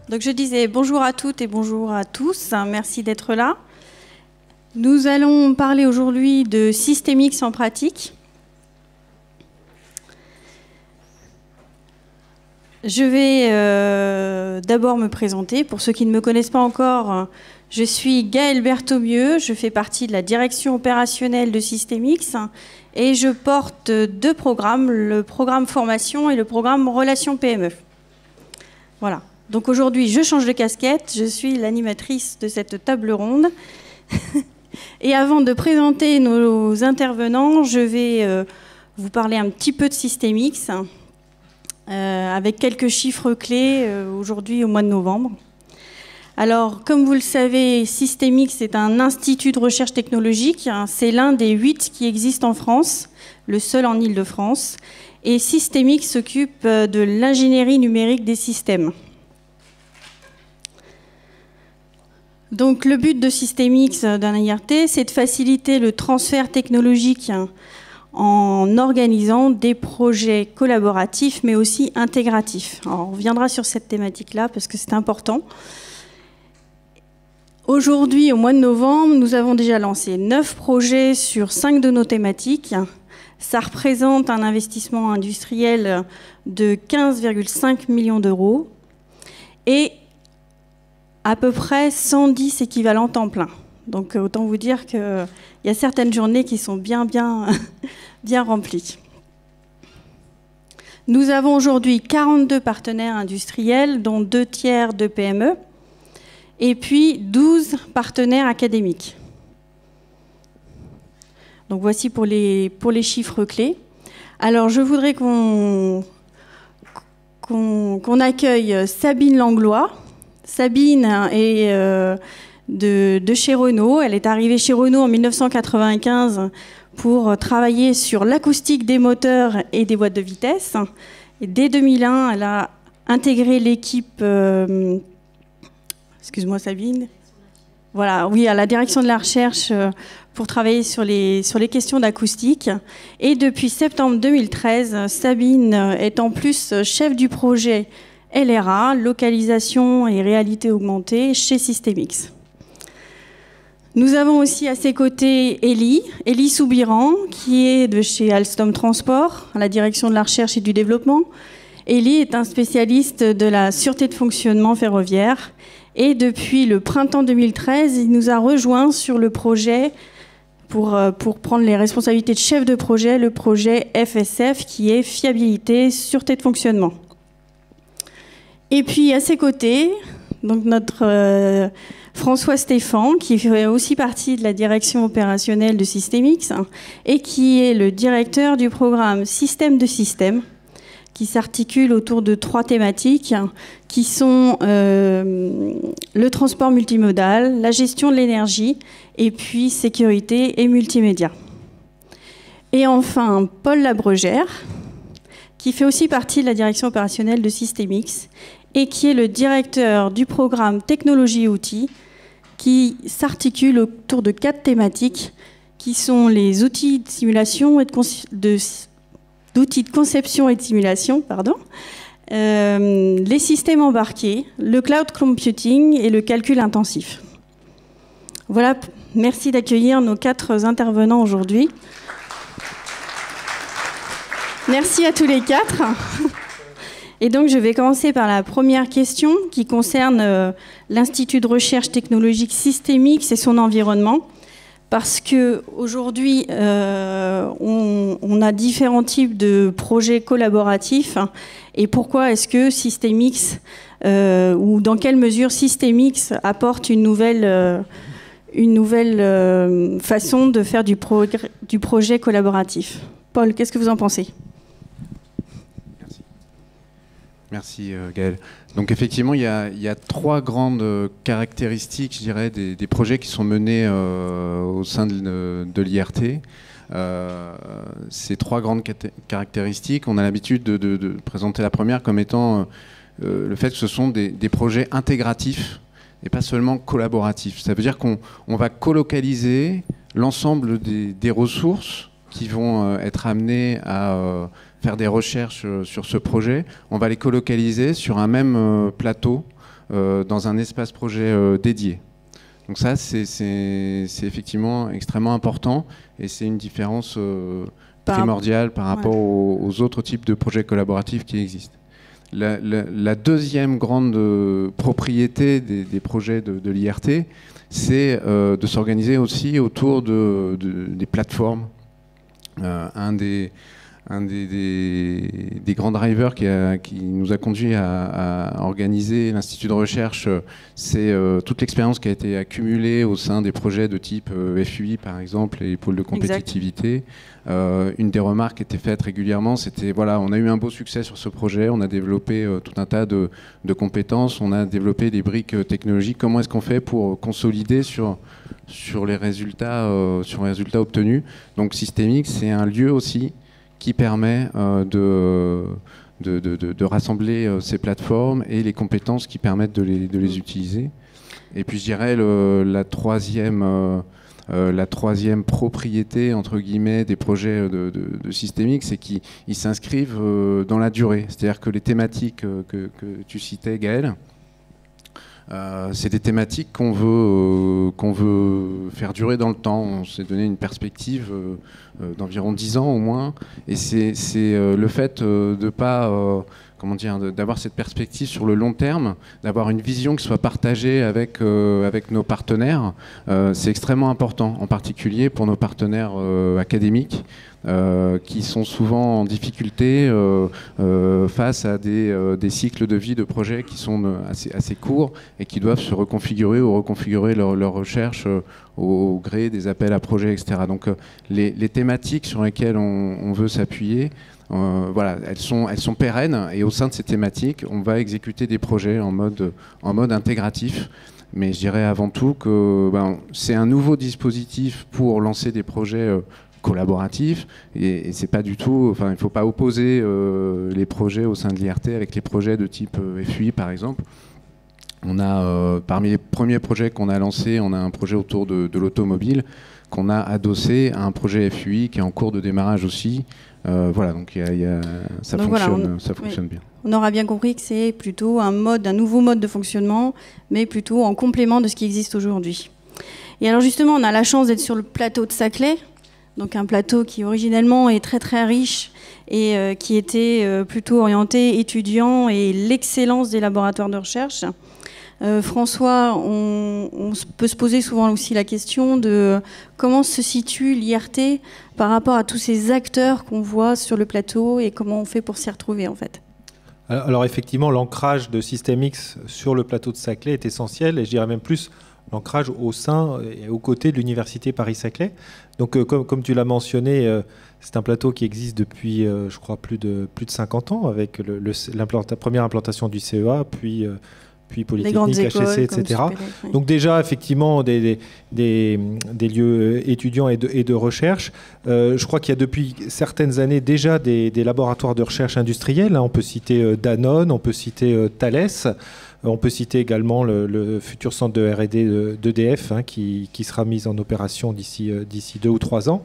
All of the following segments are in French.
Donc je disais bonjour à toutes et bonjour à tous. Merci d'être là. Nous allons parler aujourd'hui de Systemix en pratique. Je vais d'abord me présenter. Pour ceux qui ne me connaissent pas encore, je suis Gaëlle Berthaumieux. Je fais partie de la direction opérationnelle de Systemix et je porte deux programmes, le programme formation et le programme relations PME. Voilà. Donc aujourd'hui, je change de casquette. Je suis l'animatrice de cette table ronde. Et avant de présenter nos intervenants, je vais vous parler un petit peu de Systemix. Avec quelques chiffres clés aujourd'hui au mois de novembre. Alors, comme vous le savez, Systemix est un institut de recherche technologique. C'est l'un des 8 qui existent en France, le seul en Île-de-France. Et Systemix s'occupe de l'ingénierie numérique des systèmes. Donc, le but de Systemix d'un IRT, c'est de faciliter le transfert technologique en organisant des projets collaboratifs, mais aussi intégratifs. Alors, on reviendra sur cette thématique-là parce que c'est important. Aujourd'hui, au mois de novembre, nous avons déjà lancé 9 projets sur 5 de nos thématiques. Ça représente un investissement industriel de 15,5 millions d'euros et à peu près 110 équivalents temps plein. Donc autant vous dire qu'il y a certaines journées qui sont bien remplies. Nous avons aujourd'hui 42 partenaires industriels, dont 2 tiers de PME, et puis 12 partenaires académiques. Donc voici pour les chiffres clés. Alors je voudrais qu'on accueille Sabine Langlois. Sabine est de chez Renault. Elle est arrivée chez Renault en 1995 pour travailler sur l'acoustique des moteurs et des boîtes de vitesse. Et dès 2001, elle a intégré l'équipe... excuse-moi Sabine. Voilà, oui, à la direction de la recherche pour travailler sur les questions d'acoustique. Et depuis septembre 2013, Sabine est en plus chef du projet LRA, localisation et réalité augmentée, chez Systemix. Nous avons aussi à ses côtés Élie Soubiran, qui est de chez Alstom Transport, à la direction de la recherche et du développement. Élie est un spécialiste de la sûreté de fonctionnement ferroviaire. Et depuis le printemps 2013, il nous a rejoints sur le projet, pour prendre les responsabilités de chef de projet, le projet FSF, qui est fiabilité, sûreté de fonctionnement. Et puis à ses côtés, donc notre François Stéphan, qui fait aussi partie de la direction opérationnelle de Systemix et qui est le directeur du programme Système de système, qui s'articule autour de 3 thématiques qui sont le transport multimodal, la gestion de l'énergie et puis sécurité et multimédia. Et enfin, Paul Labrugère, qui fait aussi partie de la direction opérationnelle de Systemix et qui est le directeur du programme Technologie et outils, qui s'articule autour de 4 thématiques qui sont les outils de simulation et d'outils de conception et de simulation, les systèmes embarqués, le cloud computing et le calcul intensif. Voilà, merci d'accueillir nos 4 intervenants aujourd'hui. Merci à tous les 4. Et donc, je vais commencer par la première question qui concerne l'Institut de recherche technologique Systemix et son environnement. Parce qu'aujourd'hui, on a différents types de projets collaboratifs. Et pourquoi est-ce que Systemix, ou dans quelle mesure Systemix apporte une nouvelle façon de faire du projet collaboratif? Paul, qu'est-ce que vous en pensez? Merci Gaëlle. Donc effectivement, il y a 3 grandes caractéristiques, je dirais, des projets qui sont menés au sein de l'IRT. Ces 3 grandes caractéristiques, on a l'habitude de présenter la première comme étant le fait que ce sont des projets intégratifs et pas seulement collaboratifs. Ça veut dire qu'on va colocaliser l'ensemble des ressources qui vont être amenées à faire des recherches sur ce projet. On va les colocaliser sur un même plateau dans un espace projet dédié. Donc ça, c'est effectivement extrêmement important et c'est une différence primordiale par rapport aux autres types de projets collaboratifs qui existent. La deuxième grande propriété des projets de l'IRT, c'est de s'organiser aussi autour des plateformes. Un des grands drivers qui nous a conduit à organiser l'Institut de recherche, c'est toute l'expérience qui a été accumulée au sein des projets de type FUI, par exemple, et les pôles de compétitivité. Une des remarques qui était faite régulièrement, c'était voilà, on a eu un beau succès sur ce projet, on a développé tout un tas de compétences, on a développé des briques technologiques. Comment est-ce qu'on fait pour consolider sur les résultats obtenus? Donc Systémique, c'est un lieu aussi qui permet de rassembler ces plateformes et les compétences qui permettent de les utiliser. Et puis je dirais la troisième propriété, entre guillemets, des projets de Systémique, c'est qu'ils s'inscrivent dans la durée. C'est-à-dire que les thématiques que tu citais, Gaël, c'est des thématiques qu'on veut faire durer dans le temps. On s'est donné une perspective d'environ 10 ans au moins. Et c'est le fait de pas... d'avoir cette perspective sur le long terme, d'avoir une vision qui soit partagée avec nos partenaires, c'est extrêmement important, en particulier pour nos partenaires académiques, qui sont souvent en difficulté face à des cycles de vie de projets qui sont assez courts et qui doivent se reconfigurer ou reconfigurer leur recherche au gré des appels à projets, etc. Donc les thématiques sur lesquelles on veut s'appuyer, voilà, elles sont pérennes, et au sein de ces thématiques, on va exécuter des projets en mode intégratif. Mais je dirais avant tout que c'est un nouveau dispositif pour lancer des projets collaboratifs, et c'est pas du tout, il ne faut pas opposer les projets au sein de l'IRT avec les projets de type FUI par exemple. On a parmi les premiers projets qu'on a lancés, on a un projet autour de l'automobile qu'on a adossé à un projet FUI qui est en cours de démarrage aussi. Voilà, donc ça fonctionne bien. On aura bien compris que c'est plutôt un nouveau mode de fonctionnement, mais plutôt en complément de ce qui existe aujourd'hui. Et alors justement, on a la chance d'être sur le plateau de Saclay, donc un plateau qui originellement est très très riche et qui était plutôt orienté étudiants et l'excellence des laboratoires de recherche. François, on peut se poser souvent aussi la question de comment se situe l'IRT par rapport à tous ces acteurs qu'on voit sur le plateau et comment on fait pour s'y retrouver en fait. Alors effectivement, l'ancrage de Systémix sur le plateau de Saclay est essentiel, et je dirais même plus l'ancrage au sein et aux côtés de l'université Paris-Saclay. Donc comme tu l'as mentionné, c'est un plateau qui existe depuis, je crois, plus de 50 ans, avec la première implantation du CEA, puis Polytechnique, HEC, etc. Oui. Donc déjà, effectivement, des lieux étudiants et de recherche. Je crois qu'il y a depuis certaines années déjà des laboratoires de recherche industriels. On peut citer Danone, on peut citer Thales, on peut citer également le futur centre de R&D d'EDF qui sera mis en opération d'ici 2 ou 3 ans.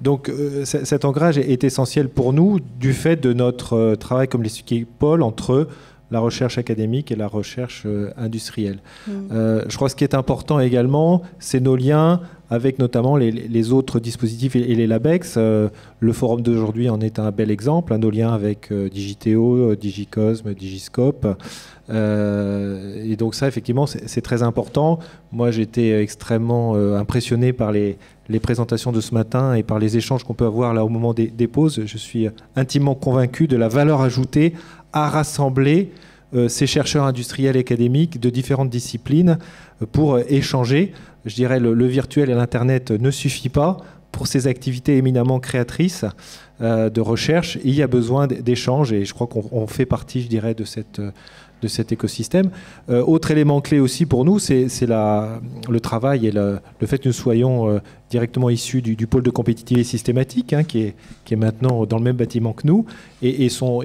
Donc cet ancrage est essentiel pour nous du fait de notre travail, comme l'expliquait Paul, entre la recherche académique et la recherche industrielle. Je crois que ce qui est important également, c'est nos liens avec notamment les autres dispositifs et les LabEx. Le forum d'aujourd'hui en est un bel exemple, nos liens avec Digiteo, Digicosme, Digiscope. Et donc ça, effectivement, c'est très important. Moi, j'étais extrêmement impressionné par les présentations de ce matin et par les échanges qu'on peut avoir là au moment des pauses. Je suis intimement convaincu de la valeur ajoutée à rassembler ces chercheurs industriels et académiques de différentes disciplines pour échanger. Je dirais le virtuel et l'Internet ne suffit pas pour ces activités éminemment créatrices de recherche. Il y a besoin d'échanges, et je crois qu'on fait partie, je dirais, de cet écosystème. Autre élément clé aussi pour nous, c'est le travail et le fait que nous soyons directement issus du pôle de compétitivité systématique, qui est maintenant dans le même bâtiment que nous, et son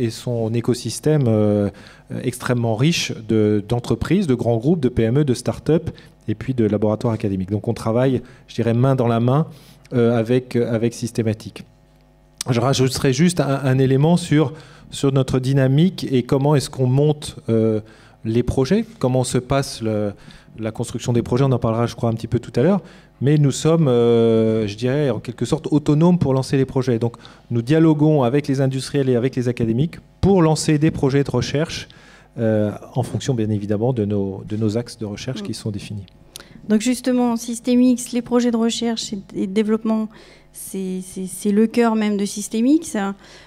écosystème extrêmement riche d'entreprises, de grands groupes, de PME, de start-up, et puis de laboratoires académiques. Donc on travaille, je dirais, main dans la main avec Systématique. Je rajouterai juste un élément sur notre dynamique et comment est-ce qu'on monte les projets, comment se passe la construction des projets, on en parlera je crois un petit peu tout à l'heure, mais nous sommes, je dirais, en quelque sorte autonomes pour lancer les projets. Donc nous dialoguons avec les industriels et avec les académiques pour lancer des projets de recherche en fonction bien évidemment de nos axes de recherche qui sont définis. Donc justement, Systemix, les projets de recherche et de développement, c'est le cœur même de Systemix.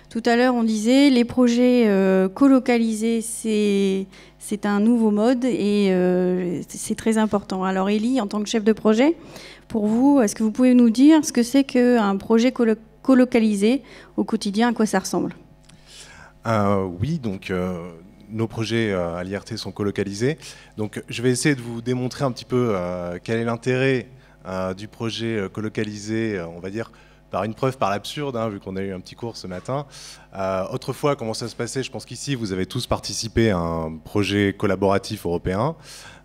Tout à l'heure, on disait les projets colocalisés, c'est un nouveau mode et c'est très important. Alors Élie, en tant que chef de projet, pour vous, est-ce que vous pouvez nous dire ce que c'est qu'un projet colocalisé au quotidien, à quoi ça ressemble? Oui, donc nos projets à l'IRT sont colocalisés. Donc je vais essayer de vous démontrer un petit peu quel est l'intérêt du projet colocalisé, on va dire, par une preuve par l'absurde, hein, vu qu'on a eu un petit cours ce matin. Autrefois, comment ça se passait? Je pense qu'ici, vous avez tous participé à un projet collaboratif européen.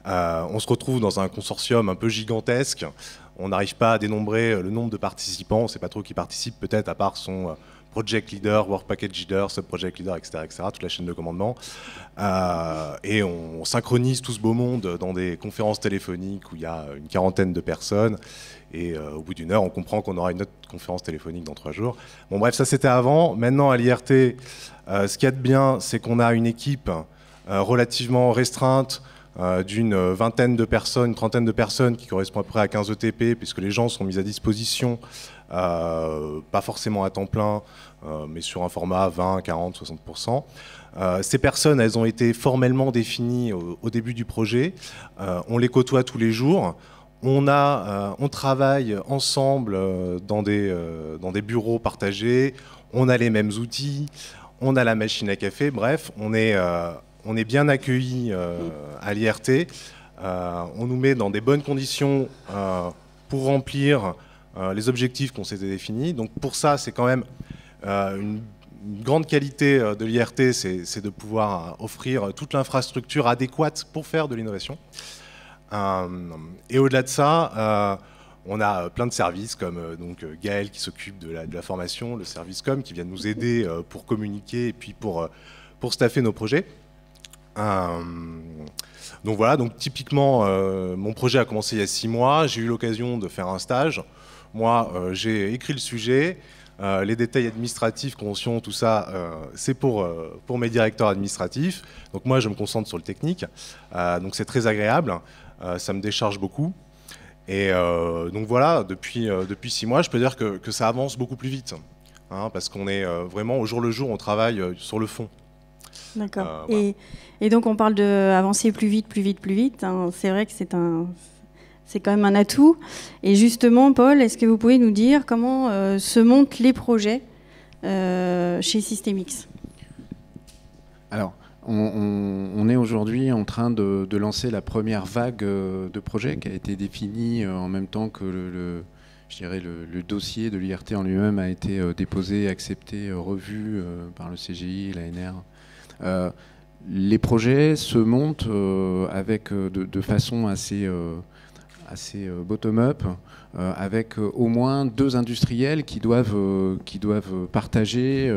On se retrouve dans un consortium un peu gigantesque. On n'arrive pas à dénombrer le nombre de participants. On ne sait pas trop qui participe, peut-être, à part son project leader, work package leader, sub-project leader, etc., toute la chaîne de commandement. Et on synchronise tout ce beau monde dans des conférences téléphoniques où il y a une quarantaine de personnes. Et au bout d'une heure, on comprend qu'on aura une autre conférence téléphonique dans 3 jours. Bon, bref, ça c'était avant. Maintenant, à l'IRT, ce qu'il y a de bien, c'est qu'on a une équipe relativement restreinte d'une vingtaine de personnes, une trentaine de personnes qui correspond à peu près à 15 ETP, puisque les gens sont mis à disposition, pas forcément à temps plein, mais sur un format 20, 40, 60%. Ces personnes, elles ont été formellement définies au début du projet. On les côtoie tous les jours. On travaille ensemble dans des bureaux partagés, on a les mêmes outils, on a la machine à café, bref, on est bien accueillis à l'IRT. On nous met dans des bonnes conditions pour remplir les objectifs qu'on s'était définis. Donc pour ça, c'est quand même une grande qualité de l'IRT, c'est de pouvoir offrir toute l'infrastructure adéquate pour faire de l'innovation. Et au-delà de ça, on a plein de services comme donc Gaël qui s'occupe de la formation, le service com qui vient nous aider pour communiquer et puis pour staffer nos projets. Donc voilà, donc typiquement mon projet a commencé il y a 6 mois, j'ai eu l'occasion de faire un stage. Moi j'ai écrit le sujet, les détails administratifs, conventions, tout ça c'est pour mes directeurs administratifs. Donc moi je me concentre sur le technique, donc c'est très agréable. Ça me décharge beaucoup. Et donc voilà, depuis 6 mois, je peux dire que ça avance beaucoup plus vite. Hein, parce qu'on est vraiment au jour le jour, on travaille sur le fond. D'accord. Voilà. Et donc on parle d'avancer plus vite, plus vite, plus vite. Hein. C'est vrai que c'est quand même un atout. Et justement, Paul, est-ce que vous pouvez nous dire comment se montent les projets chez Systemix? Alors, on est aujourd'hui en train de lancer la première vague de projets qui a été définie en même temps que le dossier de l'IRT en lui-même a été déposé, accepté, revu par le CGI et l'ANR. Les projets se montent avec de façon assez bottom-up, avec au moins 2 industriels qui doivent partager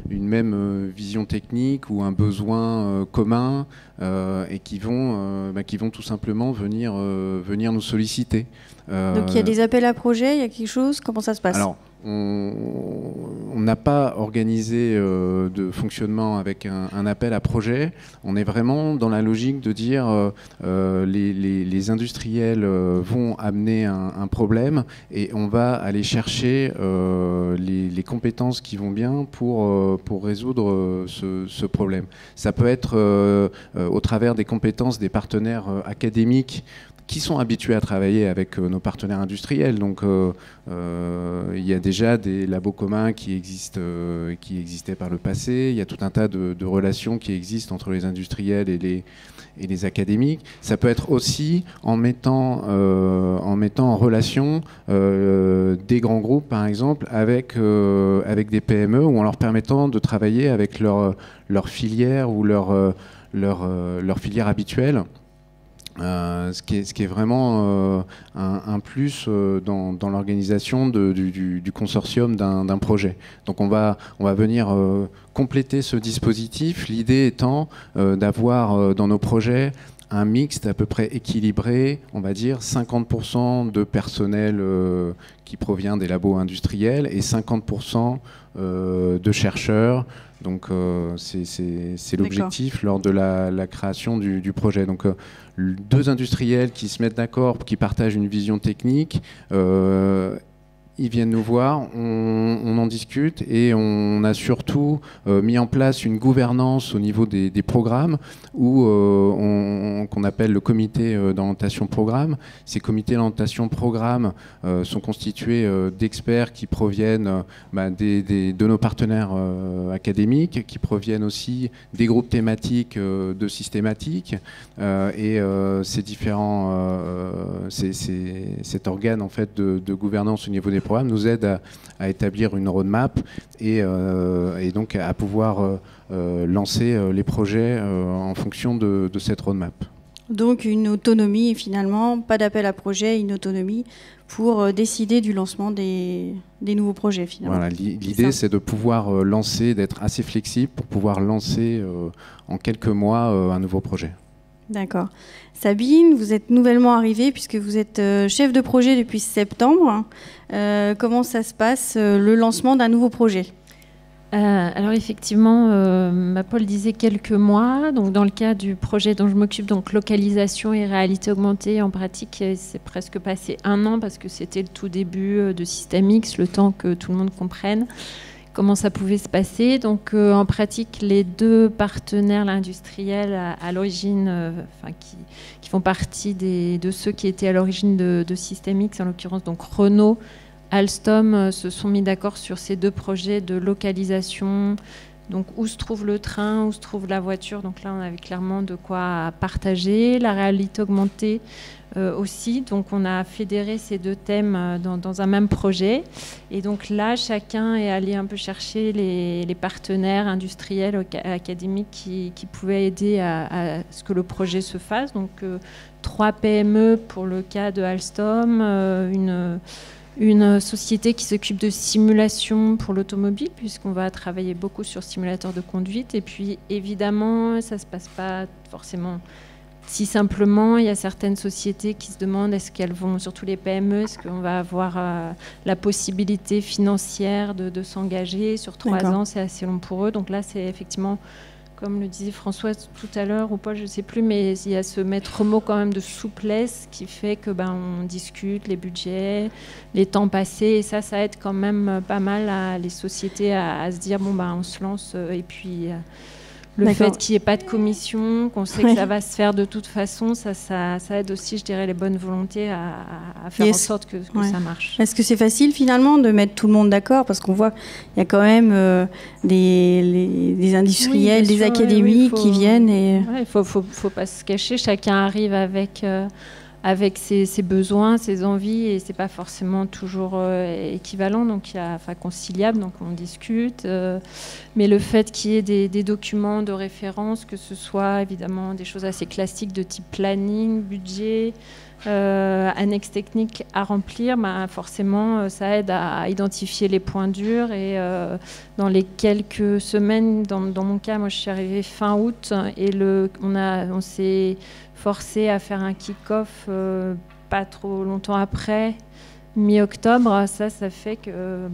une même vision technique ou un besoin commun et qui vont tout simplement venir nous solliciter. Donc il y a des appels à projets, il y a quelque chose, comment ça se passe? Alors, on n'a pas organisé de fonctionnement avec un appel à projet. On est vraiment dans la logique de dire les industriels vont amener un problème et on va aller chercher les compétences qui vont bien pour résoudre ce problème. Ça peut être au travers des compétences des partenaires académiques qui sont habitués à travailler avec nos partenaires industriels. Donc il y a déjà des labos communs qui existaient par le passé. Il y a tout un tas de relations qui existent entre les industriels et les académiques. Ça peut être aussi en mettant en relation des grands groupes, par exemple, avec des PME ou en leur permettant de travailler avec leur filière ou leur filière habituelle. ce qui est vraiment un plus dans l'organisation du consortium d'un projet. Donc on va venir compléter ce dispositif, l'idée étant d'avoir dans nos projets un mixte à peu près équilibré, on va dire 50% de personnel qui provient des labos industriels et 50% de chercheurs. Donc c'est l'objectif lors de la création du projet. Donc deux industriels qui se mettent d'accord, qui partagent une vision technique, ils viennent nous voir, on en discute et on a surtout mis en place une gouvernance au niveau des programmes qu'on appelle le comité d'orientation programme. Ces comités d'orientation programme sont constitués d'experts qui proviennent de nos partenaires académiques, qui proviennent aussi des groupes thématiques de systématiques et cet organe en fait de gouvernance au niveau des programme nous aide à établir une roadmap et donc à pouvoir lancer les projets en fonction de cette roadmap. Donc une autonomie finalement, pas d'appel à projet, une autonomie pour décider du lancement des nouveaux projets finalement. Voilà, l'idée c'est de pouvoir lancer, d'être assez flexible pour pouvoir lancer en quelques mois un nouveau projet. D'accord. Sabine, vous êtes nouvellement arrivée puisque vous êtes chef de projet depuis septembre. Comment ça se passe, le lancement d'un nouveau projet ? Alors effectivement, Paul disait quelques mois. Donc dans le cas du projet dont je m'occupe, donc localisation et réalité augmentée, en pratique, c'est presque passé 1 an parce que c'était le tout début de Système X, le temps que tout le monde comprenne comment ça pouvait se passer. Donc en pratique, les 2 partenaires industriels à l'origine, qui font partie de ceux qui étaient à l'origine de Système X, en l'occurrence donc Renault, Alstom, se sont mis d'accord sur ces 2 projets de localisation. Donc où se trouve le train, où se trouve la voiture. Donc là, on avait clairement de quoi partager. La réalité augmentée aussi. Donc on a fédéré ces 2 thèmes dans un même projet. Et donc là, chacun est allé un peu chercher les partenaires industriels, académiques qui pouvaient aider à ce que le projet se fasse. Donc 3 PME pour le cas de Alstom, une société qui s'occupe de simulation pour l'automobile, puisqu'on va travailler beaucoup sur simulateurs de conduite. Et puis, évidemment, ça ne se passe pas forcément si simplement. Il y a certaines sociétés qui se demandent est-ce qu'elles vont, surtout les PME, est-ce qu'on va avoir la possibilité financière de s'engager sur 3 ans. C'est assez long pour eux. Donc là, c'est effectivement, comme le disait François tout à l'heure, ou Paul, je ne sais plus, mais il y a ce maître mot quand même de souplesse qui fait que on discute les budgets, les temps passés, et ça aide quand même pas mal les sociétés à se dire on se lance, et puis le fait qu'il n'y ait pas de commission, qu'on sait que ça va se faire de toute façon, ça aide aussi, je dirais, les bonnes volontés à faire en sorte que ça marche. Est-ce que c'est facile finalement de mettre tout le monde d'accord ? Parce qu'on voit qu'il y a quand même des industriels, des académies qui viennent. Il ne faut pas se cacher, chacun arrive avec ses besoins, ses envies, et c'est pas forcément toujours équivalent, donc conciliable, donc on discute. Mais le fait qu'il y ait des documents de référence, que ce soit évidemment des choses assez classiques de type planning, budget, annexes techniques à remplir, forcément ça aide à identifier les points durs. Et dans les quelques semaines, dans mon cas, moi je suis arrivée fin août, et on s'est forcé à faire un kick-off pas trop longtemps après, mi-octobre. Ça fait que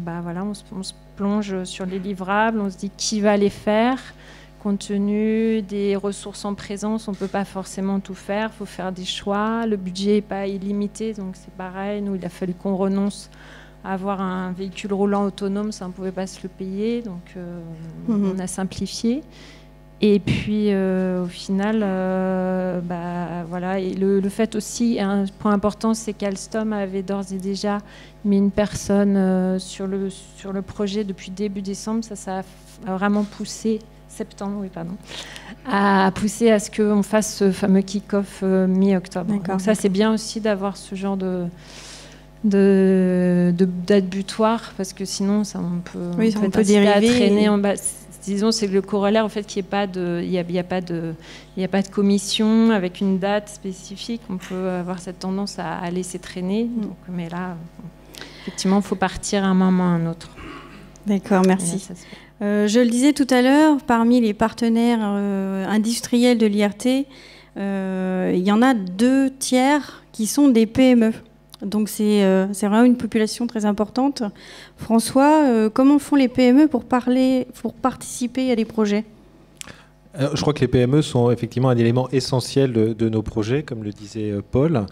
on se plonge sur les livrables, on se dit qui va les faire. Compte tenu des ressources en présence, on ne peut pas forcément tout faire, il faut faire des choix. Le budget n'est pas illimité, donc c'est pareil. Nous, il a fallu qu'on renonce à avoir un véhicule roulant autonome, ça on ne pouvait pas se le payer, donc on a simplifié. Et puis au final, et le fait aussi, un point important, c'est qu'Alstom avait d'ores et déjà mis une personne sur le projet depuis début décembre. Ça a vraiment poussé, à pousser à ce qu'on fasse ce fameux kick-off mi-octobre. Donc ça, c'est bien aussi d'avoir ce genre de date butoir, parce que sinon, on peut dériver, à traîner en bas. disons, c'est que le corollaire, en fait, qu'il n'y ait pas de, il y a pas de commission avec une date spécifique. On peut avoir cette tendance à laisser traîner. Donc, mais là, effectivement, il faut partir à un moment ou à un autre. D'accord, merci. Je le disais tout à l'heure, parmi les partenaires industriels de l'IRT, il y en a 2 tiers qui sont des PME. Donc c'est vraiment une population très importante. François, comment font les PME pour participer à des projets ? Je crois que les PME sont effectivement un élément essentiel de nos projets, comme le disait Paul.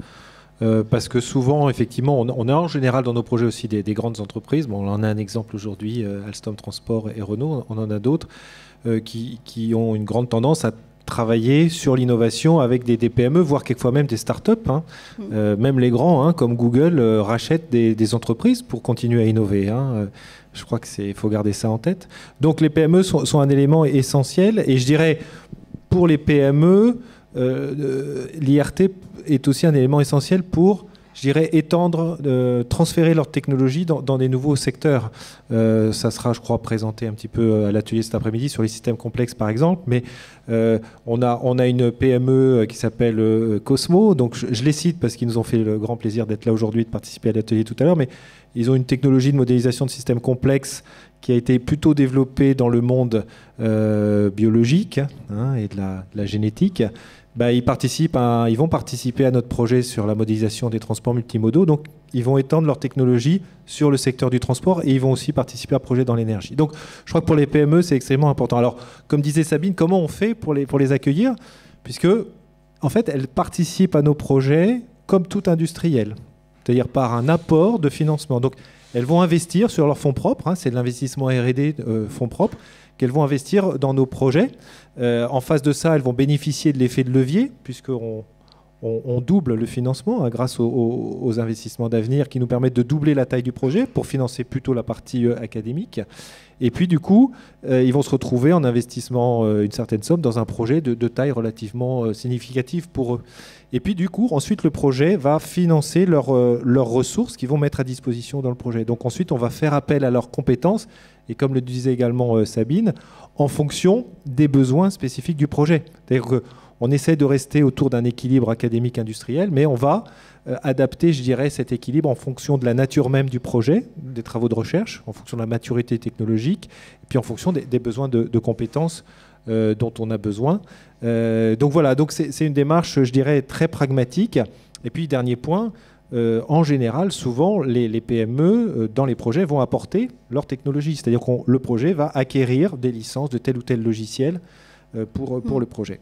Parce que souvent, effectivement, on a en général dans nos projets aussi des grandes entreprises. Bon, on en a un exemple aujourd'hui, Alstom Transport et Renault. On en a d'autres qui ont une grande tendance à travailler sur l'innovation avec des PME, voire quelquefois même des startups. Même les grands, comme Google, rachètent des entreprises pour continuer à innover. Je crois qu'il faut garder ça en tête. Donc les PME sont un élément essentiel. Et je dirais, pour les PME, l'IRT est aussi un élément essentiel pour, je dirais, étendre, transférer leur technologie dans des nouveaux secteurs. Ça sera, je crois, présenté un petit peu à l'atelier cet après-midi sur les systèmes complexes, par exemple. Mais on a une PME qui s'appelle Cosmo. Donc, je les cite parce qu'ils nous ont fait le grand plaisir d'être là aujourd'hui, de participer à l'atelier tout à l'heure. Mais ils ont une technologie de modélisation de systèmes complexes qui a été plutôt développée dans le monde biologique et de la génétique. Ils vont participer à notre projet sur la modélisation des transports multimodaux. Donc, ils vont étendre leur technologie sur le secteur du transport et ils vont aussi participer à un projet dans l'énergie. Donc, je crois que pour les PME, c'est extrêmement important. Alors, comme disait Sabine, comment on fait pour les accueillir ? Puisque, en fait, elles participent à nos projets comme tout industriel, c'est-à-dire par un apport de financement. Donc, elles vont investir sur leurs fonds propres, c'est de l'investissement R&D fonds propres, qu'elles vont investir dans nos projets. En face de ça, elles vont bénéficier de l'effet de levier, puisqu'on double le financement grâce aux investissements d'avenir qui nous permettent de doubler la taille du projet pour financer plutôt la partie académique. Et puis du coup, ils vont se retrouver en investissement une certaine somme dans un projet de taille relativement significative pour eux. Et puis du coup, ensuite, le projet va financer leurs ressources qu'ils vont mettre à disposition dans le projet. Donc ensuite, on va faire appel à leurs compétences, et comme le disait également Sabine, en fonction des besoins spécifiques du projet. C'est-à-dire qu'on essaie de rester autour d'un équilibre académique industriel, mais on va adapter, je dirais, cet équilibre en fonction de la nature même du projet, des travaux de recherche, en fonction de la maturité technologique, et puis en fonction des besoins de compétences dont on a besoin. Donc voilà, donc c'est une démarche, je dirais, très pragmatique. Et puis, dernier point, en général, souvent, les PME, dans les projets, vont apporter leur technologie. C'est-à-dire que le projet va acquérir des licences de tel ou tel logiciel pour le projet.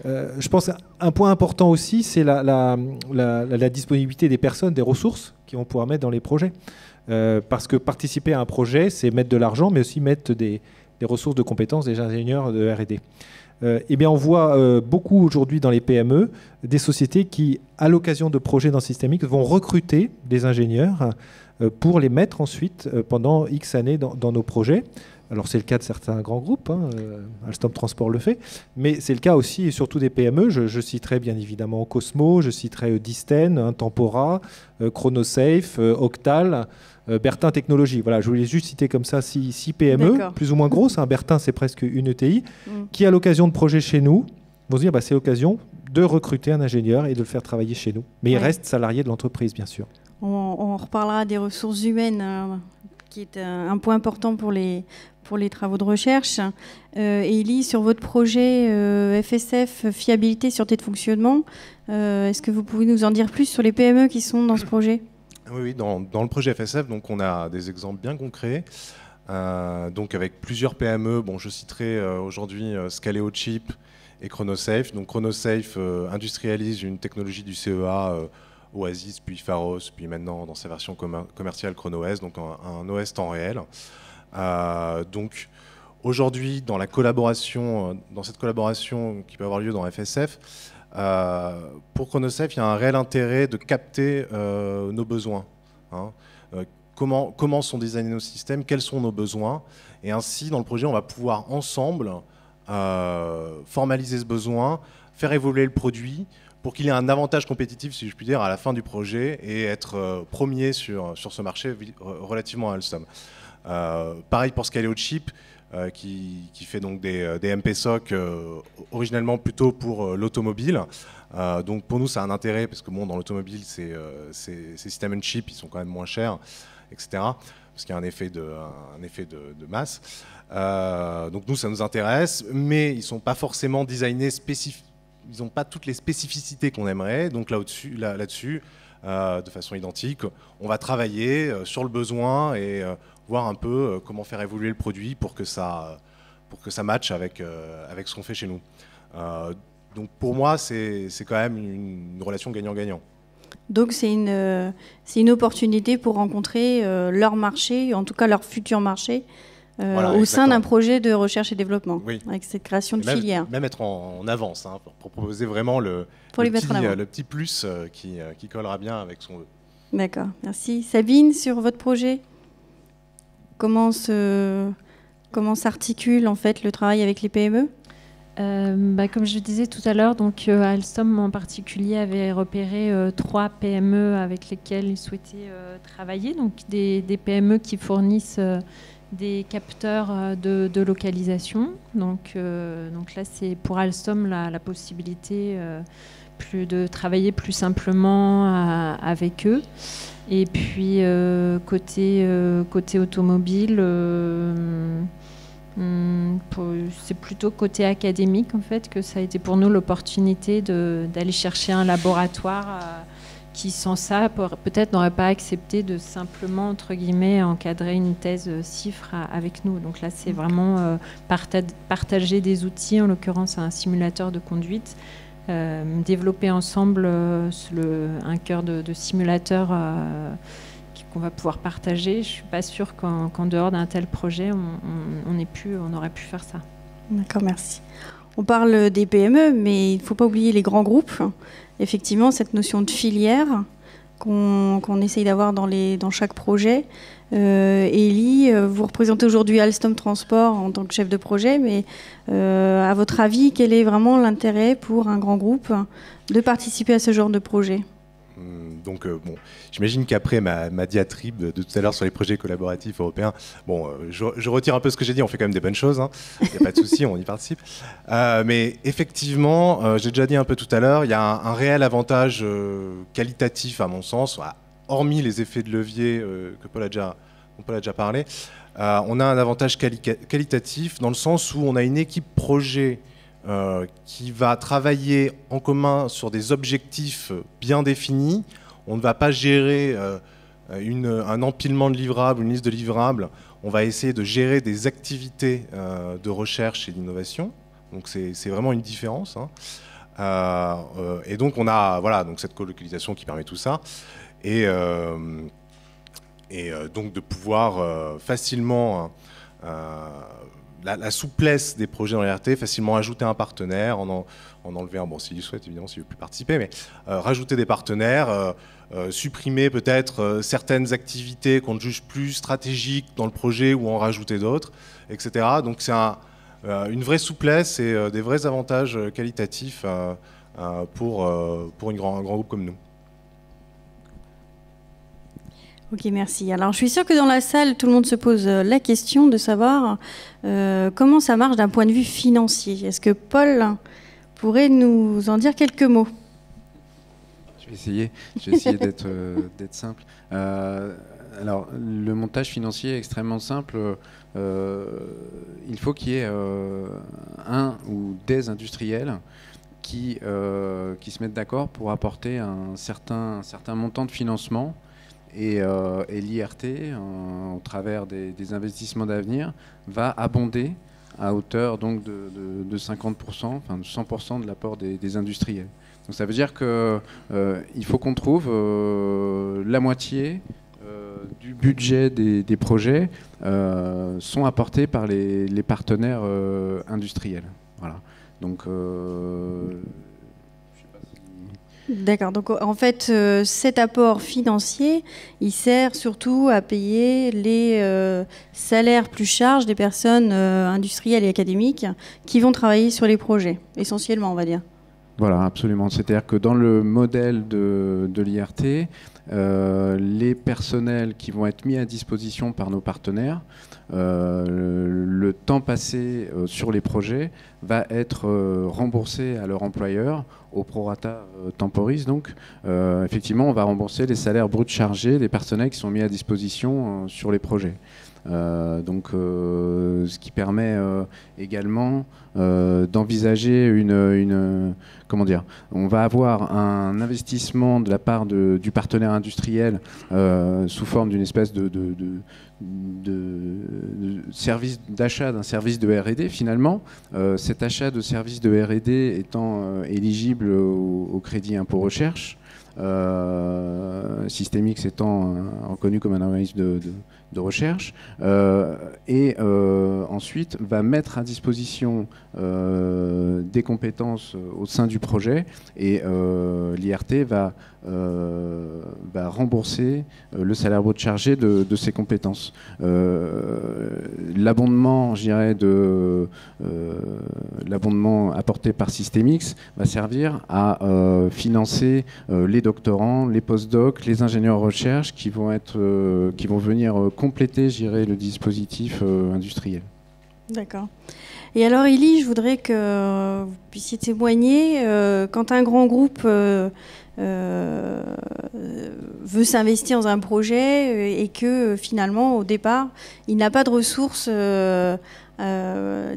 Je pense qu'un point important aussi, c'est la disponibilité des personnes, des ressources qu'ils vont pouvoir mettre dans les projets. Parce que participer à un projet, c'est mettre de l'argent, mais aussi mettre des ressources de compétences des ingénieurs de R&D. Eh bien, on voit beaucoup aujourd'hui dans les PME des sociétés qui, à l'occasion de projets dans Système X, vont recruter des ingénieurs pour les mettre ensuite pendant X années dans nos projets. Alors, c'est le cas de certains grands groupes, Alstom Transport le fait, mais c'est le cas aussi et surtout des PME. Je citerai bien évidemment Cosmo, je citerai Disten, Tempora, Chronosafe, Octal, Bertin Technologies. Voilà, je voulais juste citer comme ça 6 PME, plus ou moins grosses. Bertin, c'est presque une ETI, qui, à l'occasion de projets chez nous, vont se dire c'est l'occasion de recruter un ingénieur et de le faire travailler chez nous. Mais il reste salarié de l'entreprise, bien sûr. On reparlera des ressources humaines, qui est un point important pour les travaux de recherche. Élie, sur votre projet FSF, fiabilité, sûreté de fonctionnement, est-ce que vous pouvez nous en dire plus sur les PME qui sont dans ce projet ? Oui, dans le projet FSF, donc on a des exemples bien concrets. Donc avec plusieurs PME, je citerai aujourd'hui Scaleo Chip et Chronosafe. Donc Chronosafe industrialise une technologie du CEA Oasis, puis Pharos, puis maintenant dans sa version commerciale ChronoOS, donc un OS temps réel. Donc aujourd'hui, dans cette collaboration qui peut avoir lieu dans FSF, pour Chronosafe, il y a un réel intérêt de capter nos besoins. Comment sont designés nos systèmes, quels sont nos besoins, et ainsi dans le projet, on va pouvoir ensemble formaliser ce besoin, faire évoluer le produit pour qu'il ait un avantage compétitif, si je puis dire, à la fin du projet et être premier sur ce marché relativement à Alstom. Pareil pour Scaleo Chip, qui fait donc des MPSOC originellement plutôt pour l'automobile. Donc pour nous, ça a un intérêt parce que bon, dans l'automobile, ces systèmes on chip, ils sont quand même moins chers, etc. Parce qu'il y a un effet de masse. Donc nous, ça nous intéresse, mais ils ne sont pas forcément designés spécifiques. Ils n'ont pas toutes les spécificités qu'on aimerait. Donc là-dessus, de façon identique, on va travailler sur le besoin et voir un peu comment faire évoluer le produit pour que ça matche avec ce qu'on fait chez nous. Donc pour moi, c'est quand même une relation gagnant-gagnant. Donc c'est une opportunité pour rencontrer leur marché, en tout cas leur futur marché, voilà, au sein d'un projet de recherche et développement, oui, avec cette création de filière. Même être en avance, hein, pour proposer vraiment le petit plus qui collera bien avec ce qu'on veut. D'accord, merci. Sabine, sur votre projet, comment s'articule en fait le travail avec les PME ? Comme je le disais tout à l'heure, donc Alstom en particulier avait repéré 3 PME avec lesquelles il souhaitait travailler, donc des PME qui fournissent des capteurs de localisation. Donc là, c'est pour Alstom la possibilité de travailler plus simplement avec eux. Et puis côté automobile, c'est plutôt côté académique en fait que ça a été pour nous l'opportunité d'aller chercher un laboratoire qui sans ça peut-être n'aurait pas accepté de simplement entre guillemets encadrer une thèse CIFRE avec nous. Donc là c'est vraiment partager des outils, en l'occurrence un simulateur de conduite, développer ensemble un cœur de simulateur qu'on va pouvoir partager. Je ne suis pas sûre qu'en dehors d'un tel projet, on aurait pu faire ça. D'accord, merci. On parle des PME, mais il ne faut pas oublier les grands groupes. Effectivement, cette notion de filière qu'on essaye d'avoir dans chaque projet. Élie, vous représentez aujourd'hui Alstom Transport en tant que chef de projet, mais à votre avis, quel est vraiment l'intérêt pour un grand groupe de participer à ce genre de projet ? Donc, j'imagine qu'après ma diatribe de tout à l'heure sur les projets collaboratifs européens, je retire un peu ce que j'ai dit, on fait quand même des bonnes choses, hein. Il n'y a pas de souci, on y participe. Mais effectivement, j'ai déjà dit un peu tout à l'heure, il y a un réel avantage qualitatif à mon sens, hormis les effets de levier que Paul a déjà parlé. On a un avantage qualitatif dans le sens où on a une équipe projet qui va travailler en commun sur des objectifs bien définis. On ne va pas gérer un empilement de livrables, une liste de livrables. On va essayer de gérer des activités de recherche et d'innovation. Donc c'est vraiment une différence, hein. Et donc on a donc cette colocalisation qui permet tout ça. Et donc de pouvoir facilement... la souplesse des projets dans l'IRT, facilement ajouter un partenaire, en enlever un, s'il souhaite évidemment, s'il ne veut plus participer, mais rajouter des partenaires, supprimer peut-être certaines activités qu'on juge plus stratégiques dans le projet ou en rajouter d'autres, etc. Donc c'est une vraie souplesse et des vrais avantages qualitatifs pour un grand groupe comme nous. Ok, merci. Alors, je suis sûre que dans la salle, tout le monde se pose la question de savoir comment ça marche d'un point de vue financier. Est-ce que Paul pourrait nous en dire quelques mots ? Je vais essayer d'être simple. Alors, le montage financier est extrêmement simple. Il faut qu'il y ait un ou des industriels qui se mettent d'accord pour apporter un certain montant de financement. Et l'IRT, au travers des investissements d'avenir, va abonder à hauteur donc de 50%, enfin de 100% de l'apport des industriels. Donc ça veut dire qu'il faut qu'on trouve la moitié du budget des projets sont apportés par les partenaires industriels. Voilà. Donc D'accord, donc en fait cet apport financier il sert surtout à payer les salaires plus charges des personnes industrielles et académiques qui vont travailler sur les projets, essentiellement on va dire. Voilà, absolument. C'est-à-dire que dans le modèle de l'IRT, les personnels qui vont être mis à disposition par nos partenaires, le temps passé sur les projets va être remboursé à leur employeur au prorata temporis. Donc, effectivement, on va rembourser les salaires bruts chargés des personnels qui sont mis à disposition sur les projets. Ce qui permet également d'envisager comment dire, on va avoir un investissement de la part du partenaire industriel sous forme d'une espèce de service d'achat d'un service de R&D finalement. Cet achat de service de R&D étant éligible au crédit impôt recherche, Systemix étant reconnu comme un organisme de recherche, ensuite va mettre à disposition des compétences au sein du projet, et l'IRT va rembourser le salaire brut chargé de ces compétences. L'abondement, je dirais, l'abondement apporté par Systemix va servir à financer les doctorants, les postdocs, les ingénieurs de recherche qui vont venir compléter, je dirais, le dispositif industriel. D'accord. Et alors, Élie, je voudrais que vous puissiez témoigner quand un grand groupe veut s'investir dans un projet et que finalement, au départ, il n'a pas de ressources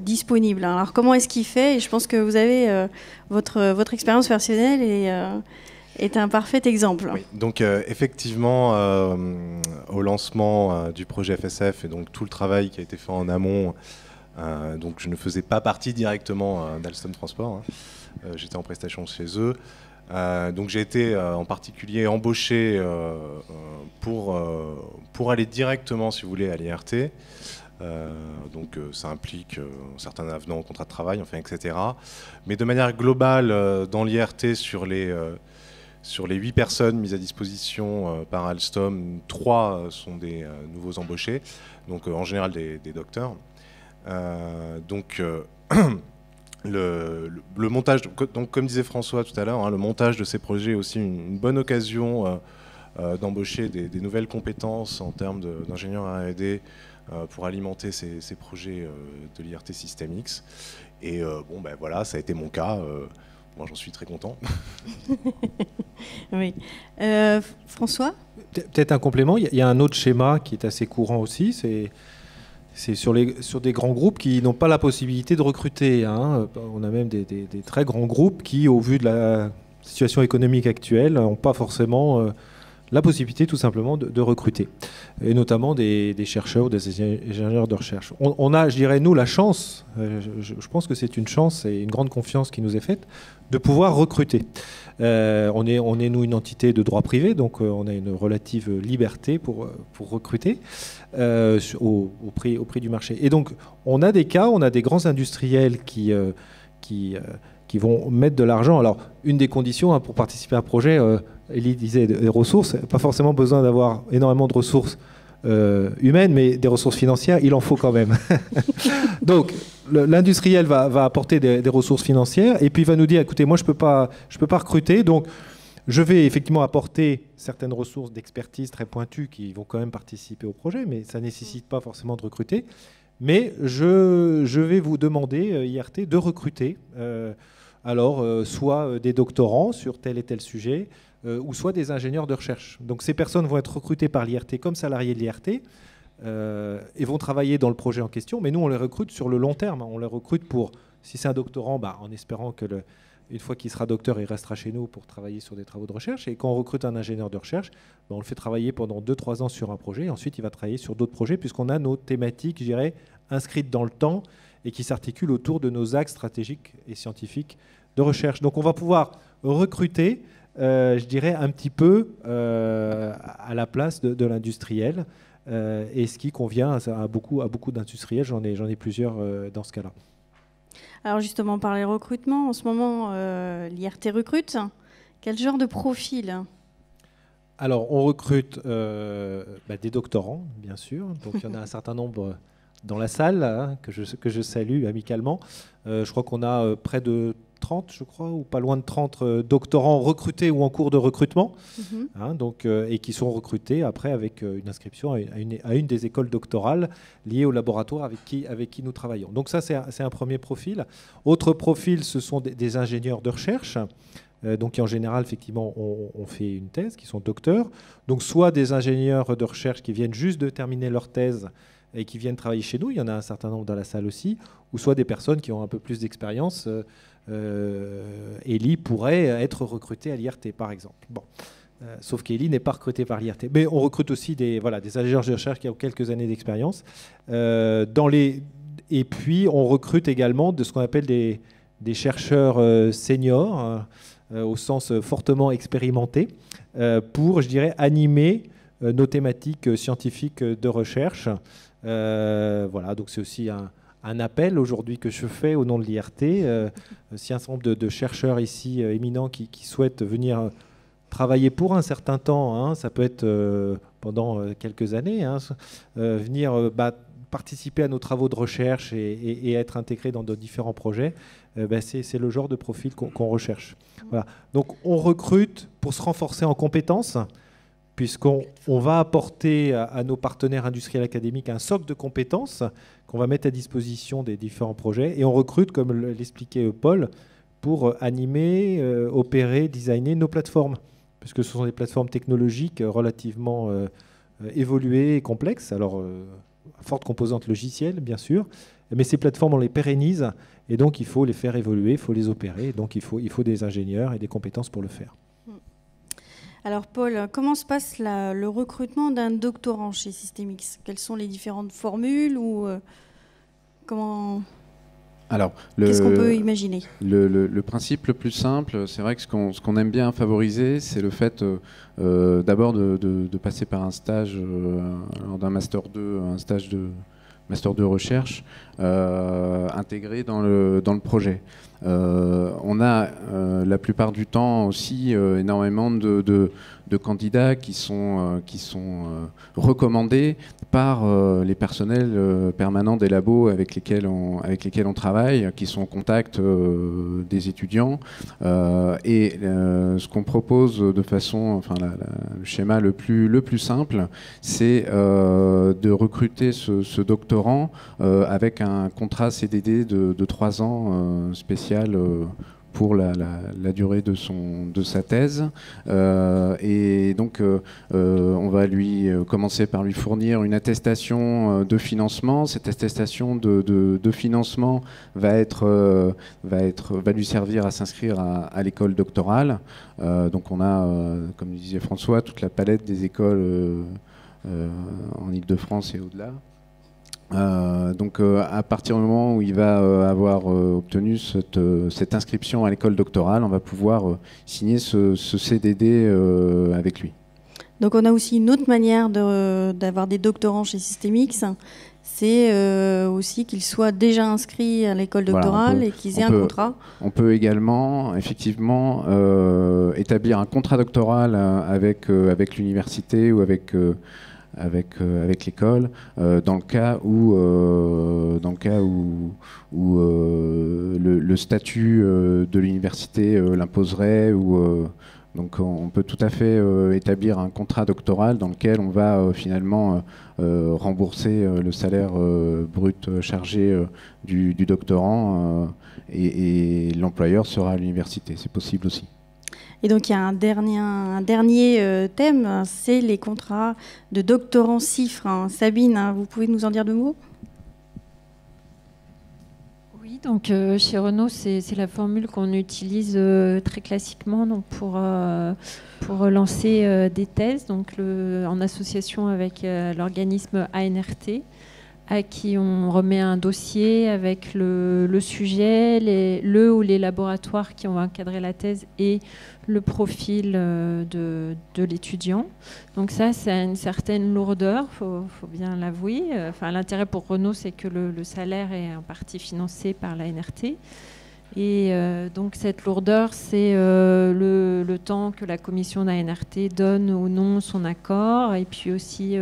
disponibles. Alors, comment est-ce qu'il fait? Et je pense que vous avez votre expérience personnelle est un parfait exemple. Oui, donc effectivement, au lancement du projet FSF et donc tout le travail qui a été fait en amont, donc je ne faisais pas partie directement d'Alstom Transport, j'étais en prestation chez eux. Donc j'ai été en particulier embauché pour aller directement, si vous voulez, à l'IRT. Donc ça implique un certain avenant au contrat de travail, enfin, etc. Mais de manière globale, dans l'IRT, sur les 8 personnes mises à disposition par Alstom, 3 sont des nouveaux embauchés, donc en général des docteurs. Le montage, donc comme disait François tout à l'heure, le montage de ces projets est aussi une bonne occasion d'embaucher des nouvelles compétences en termes d'ingénieurs R&D pour alimenter ces projets de l'IRT Systemix. Et voilà, ça a été mon cas. Moi, j'en suis très content. Oui. François ? Peut-être un complément. Il y a un autre schéma qui est assez courant aussi. C'est sur des grands groupes qui n'ont pas la possibilité de recruter. On a même des très grands groupes qui, au vu de la situation économique actuelle, n'ont pas forcément la possibilité tout simplement de recruter. Et notamment des chercheurs ou des ingénieurs de recherche. On a, je dirais, nous, la chance, je pense que c'est une chance et une grande confiance qui nous est faite, de pouvoir recruter. On est, nous, une entité de droit privé, donc on a une relative liberté pour recruter au prix du marché. Et donc, on a des cas, on a des grands industriels qui vont mettre de l'argent. Alors, une des conditions pour participer à un projet, Élie disait des ressources, pas forcément besoin d'avoir énormément de ressources humaines, mais des ressources financières, il en faut quand même. Donc, l'industriel va apporter des ressources financières et puis il va nous dire, écoutez, moi je peux pas recruter, donc je vais effectivement apporter certaines ressources d'expertise très pointues qui vont quand même participer au projet, mais ça ne nécessite pas forcément de recruter. Mais je vais vous demander, IRT, de recruter soit des doctorants sur tel et tel sujet, ou soit des ingénieurs de recherche. Donc ces personnes vont être recrutées par l'IRT comme salariés de l'IRT et vont travailler dans le projet en question, mais nous on les recrute sur le long terme. On les recrute pour, si c'est un doctorant, en espérant que une fois qu'il sera docteur, il restera chez nous pour travailler sur des travaux de recherche. Et quand on recrute un ingénieur de recherche, on le fait travailler pendant 2-3 ans sur un projet. Et ensuite, il va travailler sur d'autres projets, puisqu'on a nos thématiques, je dirais, inscrites dans le temps et qui s'articulent autour de nos axes stratégiques et scientifiques de recherche. Donc, on va pouvoir recruter, je dirais, un petit peu à la place de l'industriel. Et ce qui convient à beaucoup d'industriels. J'en ai plusieurs dans ce cas-là. Alors justement, par les recrutements, en ce moment, l'IRT recrute. Quel genre de profil ? Alors, on recrute des doctorants, bien sûr. Donc, il y en a un certain nombre dans la salle, que je salue amicalement. Je crois qu'on a près de 30, je crois, ou pas loin de 30 doctorants recrutés ou en cours de recrutement, et qui sont recrutés après avec une inscription à une des écoles doctorales liées au laboratoire avec qui nous travaillons. Donc ça, c'est un premier profil. Autre profil, ce sont des ingénieurs de recherche, donc qui en général, effectivement, ont fait une thèse, qui sont docteurs. Donc soit des ingénieurs de recherche qui viennent juste de terminer leur thèse et qui viennent travailler chez nous, il y en a un certain nombre dans la salle aussi, ou soit des personnes qui ont un peu plus d'expérience. Ellie pourrait être recrutée à l'IRT, par exemple. Bon. Sauf qu'Ellie n'est pas recrutée par l'IRT. Mais on recrute aussi des ingénieurs de recherche qui ont quelques années d'expérience. Et puis, on recrute également de ce qu'on appelle des chercheurs seniors, au sens fortement expérimenté, pour, je dirais, animer nos thématiques scientifiques de recherche. Donc c'est aussi un appel aujourd'hui que je fais au nom de l'IRT. Si un certain nombre de chercheurs ici éminents qui souhaitent venir travailler pour un certain temps, ça peut être pendant quelques années, venir participer à nos travaux de recherche et être intégrés dans de différents projets, c'est le genre de profil qu'on recherche. Voilà. Donc on recrute pour se renforcer en compétences, puisqu'on va apporter à nos partenaires industriels académiques un socle de compétences qu'on va mettre à disposition des différents projets. Et on recrute, comme l'expliquait Paul, pour animer, opérer, designer nos plateformes, puisque ce sont des plateformes technologiques relativement évoluées et complexes, alors à forte composante logicielle, bien sûr, mais ces plateformes, on les pérennise, et donc il faut les faire évoluer, il faut les opérer, donc il faut des ingénieurs et des compétences pour le faire. Alors Paul, comment se passe le recrutement d'un doctorant chez Systemix? Quelles sont les différentes formules ou qu'est-ce qu'on peut imaginer? Le principe le plus simple, c'est vrai que ce qu'on aime bien favoriser, c'est le fait d'abord de passer par un stage lors d'un Master 2, un stage de Master 2 recherche intégré dans le projet. On a la plupart du temps aussi énormément de candidats qui sont recommandés par les personnels permanents des labos avec lesquels on travaille, qui sont en contact des étudiants. Ce qu'on propose de façon, le schéma le plus simple, c'est de recruter ce doctorant avec un contrat CDD de 3 ans spécial pour la durée de sa thèse. Et donc, on va commencer par lui fournir une attestation de financement. Cette attestation de financement va lui servir à s'inscrire à l'école doctorale. Donc, on a, comme disait François, toute la palette des écoles en Île-de-France et au-delà. À partir du moment où il va avoir obtenu cette inscription à l'école doctorale, on va pouvoir signer ce CDD avec lui. Donc on a aussi une autre manière d'avoir des doctorants chez Systemix, c'est aussi qu'ils soient déjà inscrits à l'école doctorale et qu'ils aient un contrat. On peut également effectivement établir un contrat doctoral avec l'université ou avec l'école, dans le cas où le statut de l'université l'imposerait. Donc on peut tout à fait établir un contrat doctoral dans lequel on va finalement rembourser le salaire brut chargé du doctorant et l'employeur sera à l'université. C'est possible aussi. Et donc il y a un dernier thème, c'est les contrats de doctorants CIFRE. Sabine, vous pouvez nous en dire 2 mots? Oui, donc chez Renault, c'est la formule qu'on utilise très classiquement donc pour lancer des thèses, donc en association avec l'organisme ANRT, à qui on remet un dossier avec le sujet, ou les laboratoires qui ont encadré la thèse et le profil de l'étudiant. Donc ça a une certaine lourdeur, faut bien l'avouer. L'intérêt pour Renault, c'est que le salaire est en partie financé par la NRT. Et donc cette lourdeur, c'est le temps que la commission de la NRT donne ou non son accord. Et puis aussi,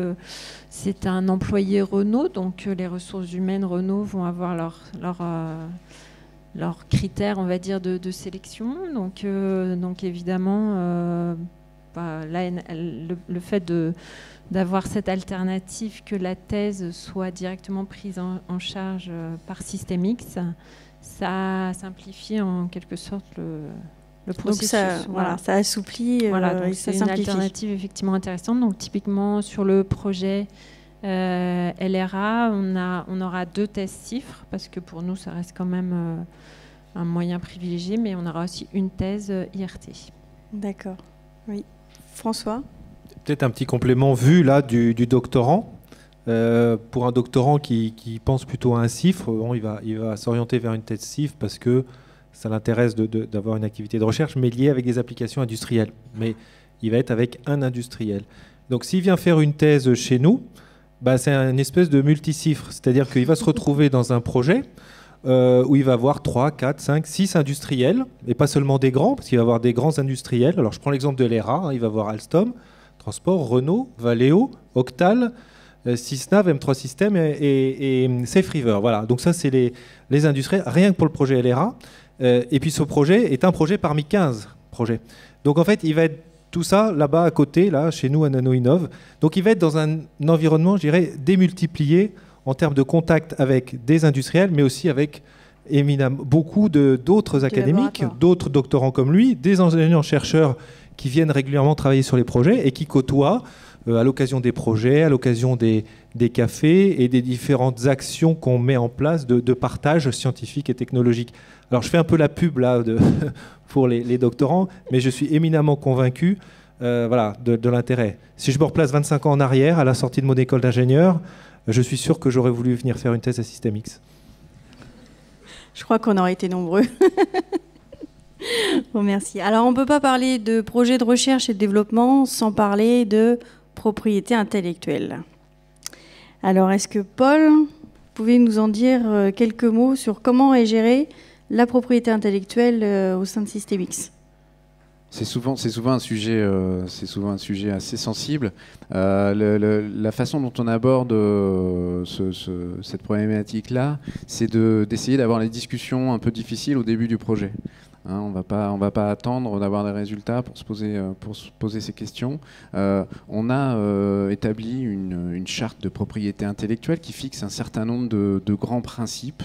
c'est un employé Renault, donc les ressources humaines Renault vont avoir leurs critères, on va dire, de sélection. Donc évidemment, là, le fait d'avoir cette alternative que la thèse soit directement prise en charge par Systemix, ça simplifie en quelque sorte le processus. Donc ça assouplit et ça c'est simplifie. une alternative effectivement intéressante. Donc typiquement sur le projet LRA, on aura 2 thèses CIFRE, parce que pour nous ça reste quand même un moyen privilégié, mais on aura aussi une thèse IRT. D'accord, oui. François ? Peut-être un petit complément vu là du doctorant. Pour un doctorant qui pense plutôt à un CIFRE, il va s'orienter vers une thèse CIFRE parce que ça l'intéresse d'avoir une activité de recherche, mais liée avec des applications industrielles. Mais il va être avec un industriel. Donc s'il vient faire une thèse chez nous, c'est une espèce de multi-CIFRE, c'est-à-dire qu'il va se retrouver dans un projet où il va avoir 3, 4, 5, 6 industriels, et pas seulement des grands, parce qu'il va avoir des grands industriels. Alors je prends l'exemple de l'ERA, il va avoir Alstom, Transport, Renault, Valeo, Octal, Sysnav, M3 System et Safe River. Voilà, donc ça c'est les industriels, rien que pour le projet LRA. Et puis ce projet est un projet parmi 15 projets. Donc en fait, il va être tout ça là-bas à côté, là, chez nous à NanoInnov. Donc il va être dans un environnement, je dirais, démultiplié en termes de contact avec des industriels, mais aussi avec éminemment beaucoup d'autres académiques, d'autres doctorants comme lui, des enseignants-chercheurs qui viennent régulièrement travailler sur les projets et qui côtoient à l'occasion des projets, à l'occasion des cafés et des différentes actions qu'on met en place de partage scientifique et technologique. Alors je fais un peu la pub là pour les doctorants, mais je suis éminemment convaincu de l'intérêt. Si je me replace 25 ans en arrière, à la sortie de mon école d'ingénieur, je suis sûr que j'aurais voulu venir faire une thèse à Systemix. Je crois qu'on aurait été nombreux. Bon, merci. Alors, on ne peut pas parler de projet de recherche et de développement sans parler de propriété intellectuelle. Alors, est-ce que Paul, vous pouvez nous en dire quelques mots sur comment est gérée la propriété intellectuelle au sein de Systemix ? C'est souvent un sujet assez sensible. La façon dont on aborde cette problématique-là, c'est d'essayer d'avoir les discussions un peu difficiles au début du projet. On va pas attendre d'avoir des résultats pour se poser ces questions. On a établi une charte de propriété intellectuelle qui fixe un certain nombre de grands principes.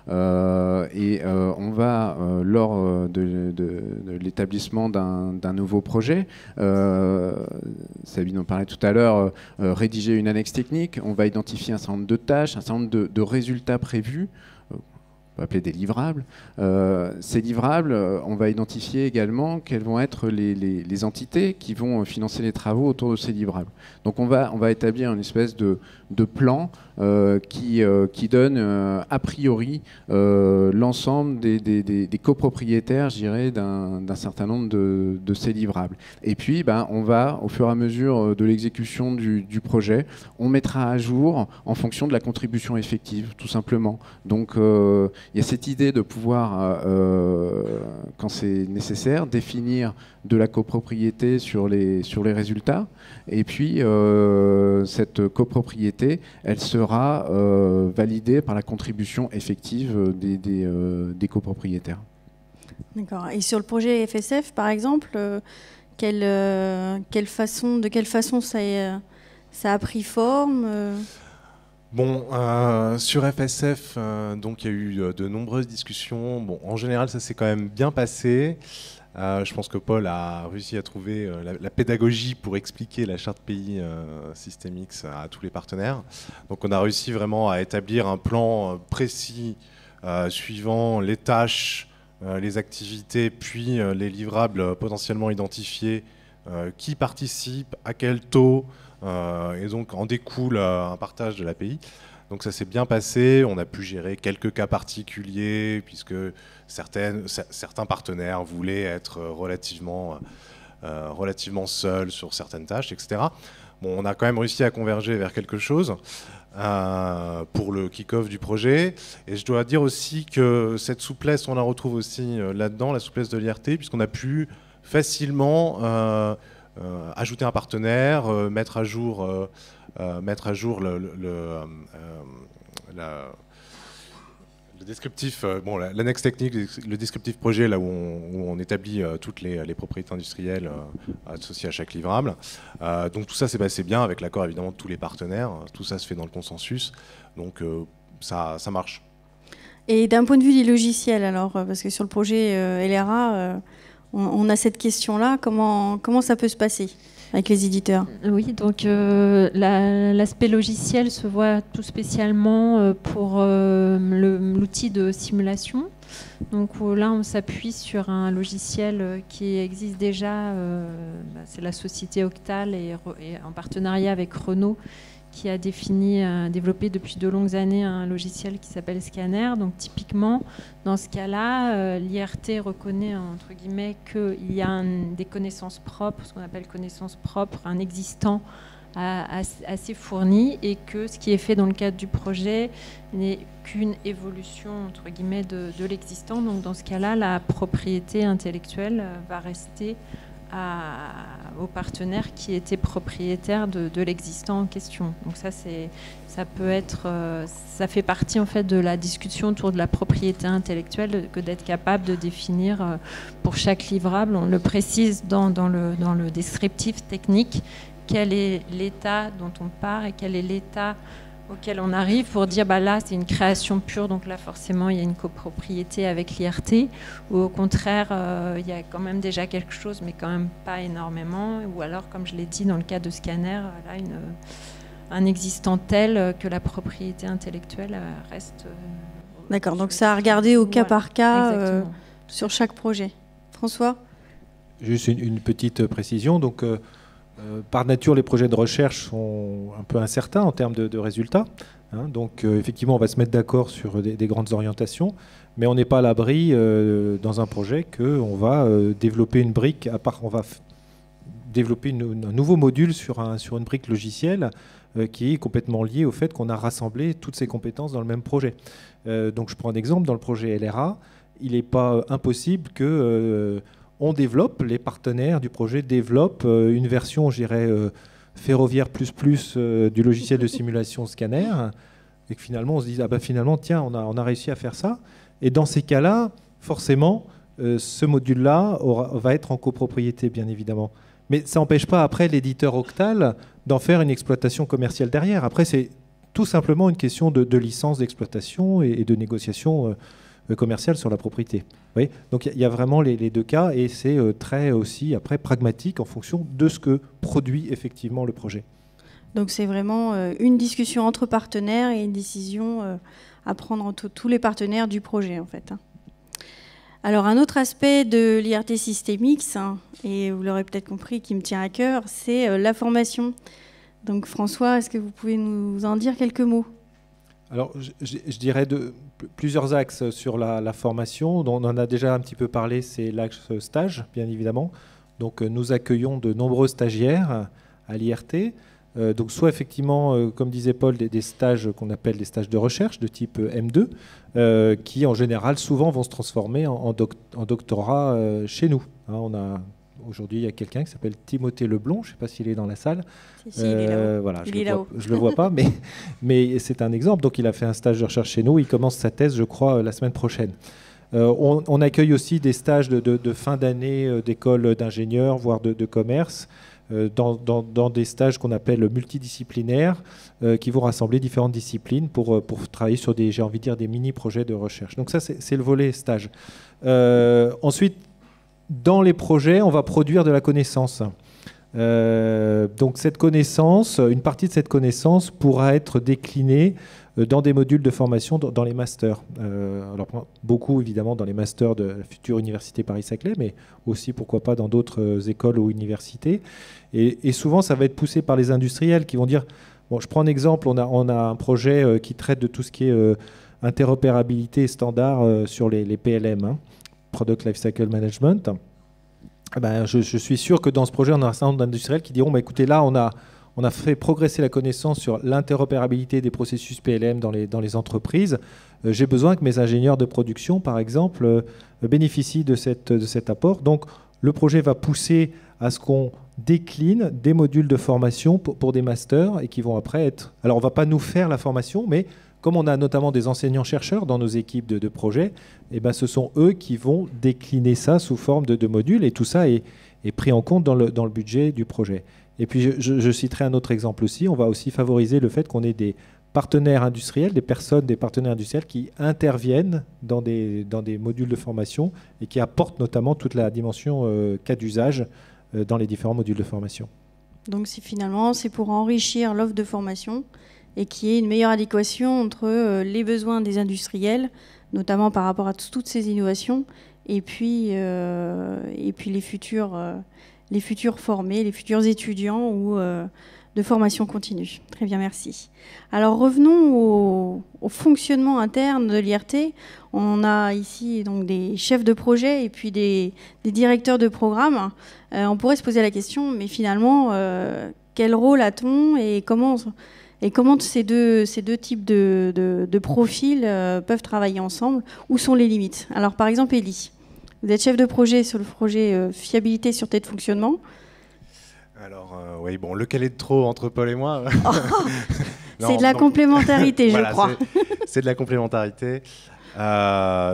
On va, lors de l'établissement d'un nouveau projet, Sabine en parlait tout à l'heure, rédiger une annexe technique, on va identifier un certain nombre de tâches, un certain nombre de résultats prévus, on va appeler des livrables. Ces livrables, on va identifier également quelles vont être les entités qui vont financer les travaux autour de ces livrables. Donc on va établir une espèce de plan qui donne a priori l'ensemble des copropriétaires, je dirais, d'un certain nombre de ces livrables. Et puis, on va, au fur et à mesure de l'exécution du projet, on mettra à jour en fonction de la contribution effective, tout simplement. Donc, il y a cette idée de pouvoir, quand c'est nécessaire, définir de la copropriété sur les résultats. Et puis, cette copropriété, elle sera validée par la contribution effective des copropriétaires. D'accord. Et sur le projet FSF, par exemple, de quelle façon ça a pris forme Bon, sur FSF, donc il y a eu de nombreuses discussions. Bon, en général, ça s'est quand même bien passé. Je pense que Paul a réussi à trouver la pédagogie pour expliquer la charte pays Systemix à tous les partenaires. Donc on a réussi vraiment à établir un plan précis suivant les tâches, les activités, puis les livrables potentiellement identifiés, qui participe, à quel taux, et donc en découle un partage de l'API. Donc ça s'est bien passé, on a pu gérer quelques cas particuliers, puisque certains partenaires voulaient être relativement seuls sur certaines tâches, etc. Bon, on a quand même réussi à converger vers quelque chose pour le kick-off du projet. Et je dois dire aussi que cette souplesse, on la retrouve aussi là-dedans, la souplesse de l'IRT, puisqu'on a pu facilement ajouter un partenaire, mettre à jour Le descriptif, l'annexe technique, le descriptif projet, là où on établit toutes les propriétés industrielles associées à chaque livrable. Donc tout ça s'est passé bien avec l'accord évidemment de tous les partenaires. Tout ça se fait dans le consensus. Donc ça marche. Et d'un point de vue des logiciels, alors, parce que sur le projet LRA, on a cette question-là, comment ça peut se passer avec les éditeurs? Oui, donc l'aspect logiciel se voit tout spécialement pour l'outil de simulation. Donc là, on s'appuie sur un logiciel qui existe déjà, c'est la société Octal et en partenariat avec Renault, qui a développé depuis de longues années un logiciel qui s'appelle Scanner. Donc typiquement, dans ce cas-là, l'IRT reconnaît entre guillemets qu'il y a des connaissances propres, ce qu'on appelle connaissances propres, un existant assez fourni, et que ce qui est fait dans le cadre du projet n'est qu'une évolution entre guillemets de l'existant. Donc dans ce cas-là, la propriété intellectuelle va rester aux partenaires qui étaient propriétaires de l'existant en question. Donc ça fait partie en fait de la discussion autour de la propriété intellectuelle, que d'être capable de définir pour chaque livrable, on le précise dans le descriptif technique, quel est l'état dont on part et quel est l'état auquel on arrive pour dire là c'est une création pure, donc là forcément il y a une copropriété avec l'IRT, ou au contraire il y a quand même déjà quelque chose mais quand même pas énormément, ou alors comme je l'ai dit dans le cas de Scanner, là un existant tel que la propriété intellectuelle reste. D'accord, donc ça a regardé au cas par cas sur chaque projet. François? Juste une petite précision, donc par nature, les projets de recherche sont un peu incertains en termes de résultats. Donc, effectivement, on va se mettre d'accord sur des grandes orientations, mais on n'est pas à l'abri dans un projet qu'on va développer une brique, on va développer un nouveau module sur une brique logicielle qui est complètement lié au fait qu'on a rassemblé toutes ces compétences dans le même projet. Donc, je prends un exemple. Dans le projet LRA, il n'est pas impossible que les partenaires du projet développent une version, je dirais, ferroviaire plus du logiciel de simulation Scanner, et que finalement on se dise finalement tiens, on a réussi à faire ça. Et dans ces cas-là, forcément, ce module-là va être en copropriété, bien évidemment. Mais ça n'empêche pas après l'éditeur Octal d'en faire une exploitation commerciale derrière. Après, c'est tout simplement une question de licence d'exploitation et de négociation commerciale sur la propriété. Oui, donc il y a vraiment les deux cas, et c'est très aussi après pragmatique en fonction de ce que produit effectivement le projet. Donc c'est vraiment une discussion entre partenaires et une décision à prendre entre tous les partenaires du projet en fait. Alors un autre aspect de l'IRT Systemix, et vous l'aurez peut-être compris, qui me tient à cœur, c'est la formation. Donc François, est-ce que vous pouvez nous en dire quelques mots? Alors, je dirais plusieurs axes sur la formation. On en a déjà un petit peu parlé, c'est l'axe stage, bien évidemment. Donc, nous accueillons de nombreux stagiaires à l'IRT. Donc, soit effectivement, comme disait Paul, des stages qu'on appelle des stages de recherche de type M2, qui en général, souvent, vont se transformer en doctorat chez nous. Aujourd'hui, il y a quelqu'un qui s'appelle Timothée Leblond, je ne sais pas s'il est dans la salle. Si, il est là-haut. Voilà, il est là-haut. Je ne le vois pas, mais c'est un exemple. Donc, il a fait un stage de recherche chez nous. Il commence sa thèse, je crois, la semaine prochaine. On accueille aussi des stages de fin d'année d'école d'ingénieurs, voire de commerce, dans des stages qu'on appelle multidisciplinaires, qui vont rassembler différentes disciplines pour travailler sur des mini-projets de recherche. Donc ça, c'est le volet stage. Ensuite, dans les projets, on va produire de la connaissance. Donc cette connaissance, une partie de cette connaissance pourra être déclinée dans des modules de formation dans les masters. Alors beaucoup évidemment dans les masters de la future université Paris-Saclay, mais aussi pourquoi pas dans d'autres écoles ou universités. Et souvent ça va être poussé par les industriels qui vont dire, bon, je prends un exemple, on a un projet qui traite de tout ce qui est interopérabilité et standard sur les PLM, Product Lifecycle Management. Je suis sûr que dans ce projet, on a un certain nombre d'industriels qui diront écoutez, là, on a fait progresser la connaissance sur l'interopérabilité des processus PLM dans les entreprises. J'ai besoin que mes ingénieurs de production, par exemple, bénéficient de cet apport. Donc, le projet va pousser à ce qu'on décline des modules de formation pour des masters et qui vont après être... Alors, on ne va pas nous faire la formation, mais comme on a notamment des enseignants-chercheurs dans nos équipes de projet, eh ben, ce sont eux qui vont décliner ça sous forme de modules, et tout ça est pris en compte dans le budget du projet. Et puis je citerai un autre exemple aussi. On va aussi favoriser le fait qu'on ait des partenaires industriels, des partenaires industriels qui interviennent dans des modules de formation et qui apportent notamment toute la dimension cas d'usage dans les différents modules de formation. Donc finalement, c'est pour enrichir l'offre de formation et qu'il y ait une meilleure adéquation entre les besoins des industriels, notamment par rapport à toutes ces innovations, et puis les futurs formés, les futurs étudiants ou de formation continue. Très bien, merci. Alors revenons au fonctionnement interne de l'IRT. On a ici donc des chefs de projet et puis des directeurs de programme. On pourrait se poser la question, mais finalement, quel rôle a-t-on et comment ces deux types de profils peuvent travailler ensemble? Où sont les limites? Alors par exemple, Élie, vous êtes chef de projet sur le projet fiabilité, sûreté de fonctionnement. Alors, oui, bon, lequel est de trop entre Paul et moi? C'est de la complémentarité, je crois. C'est de la complémentarité.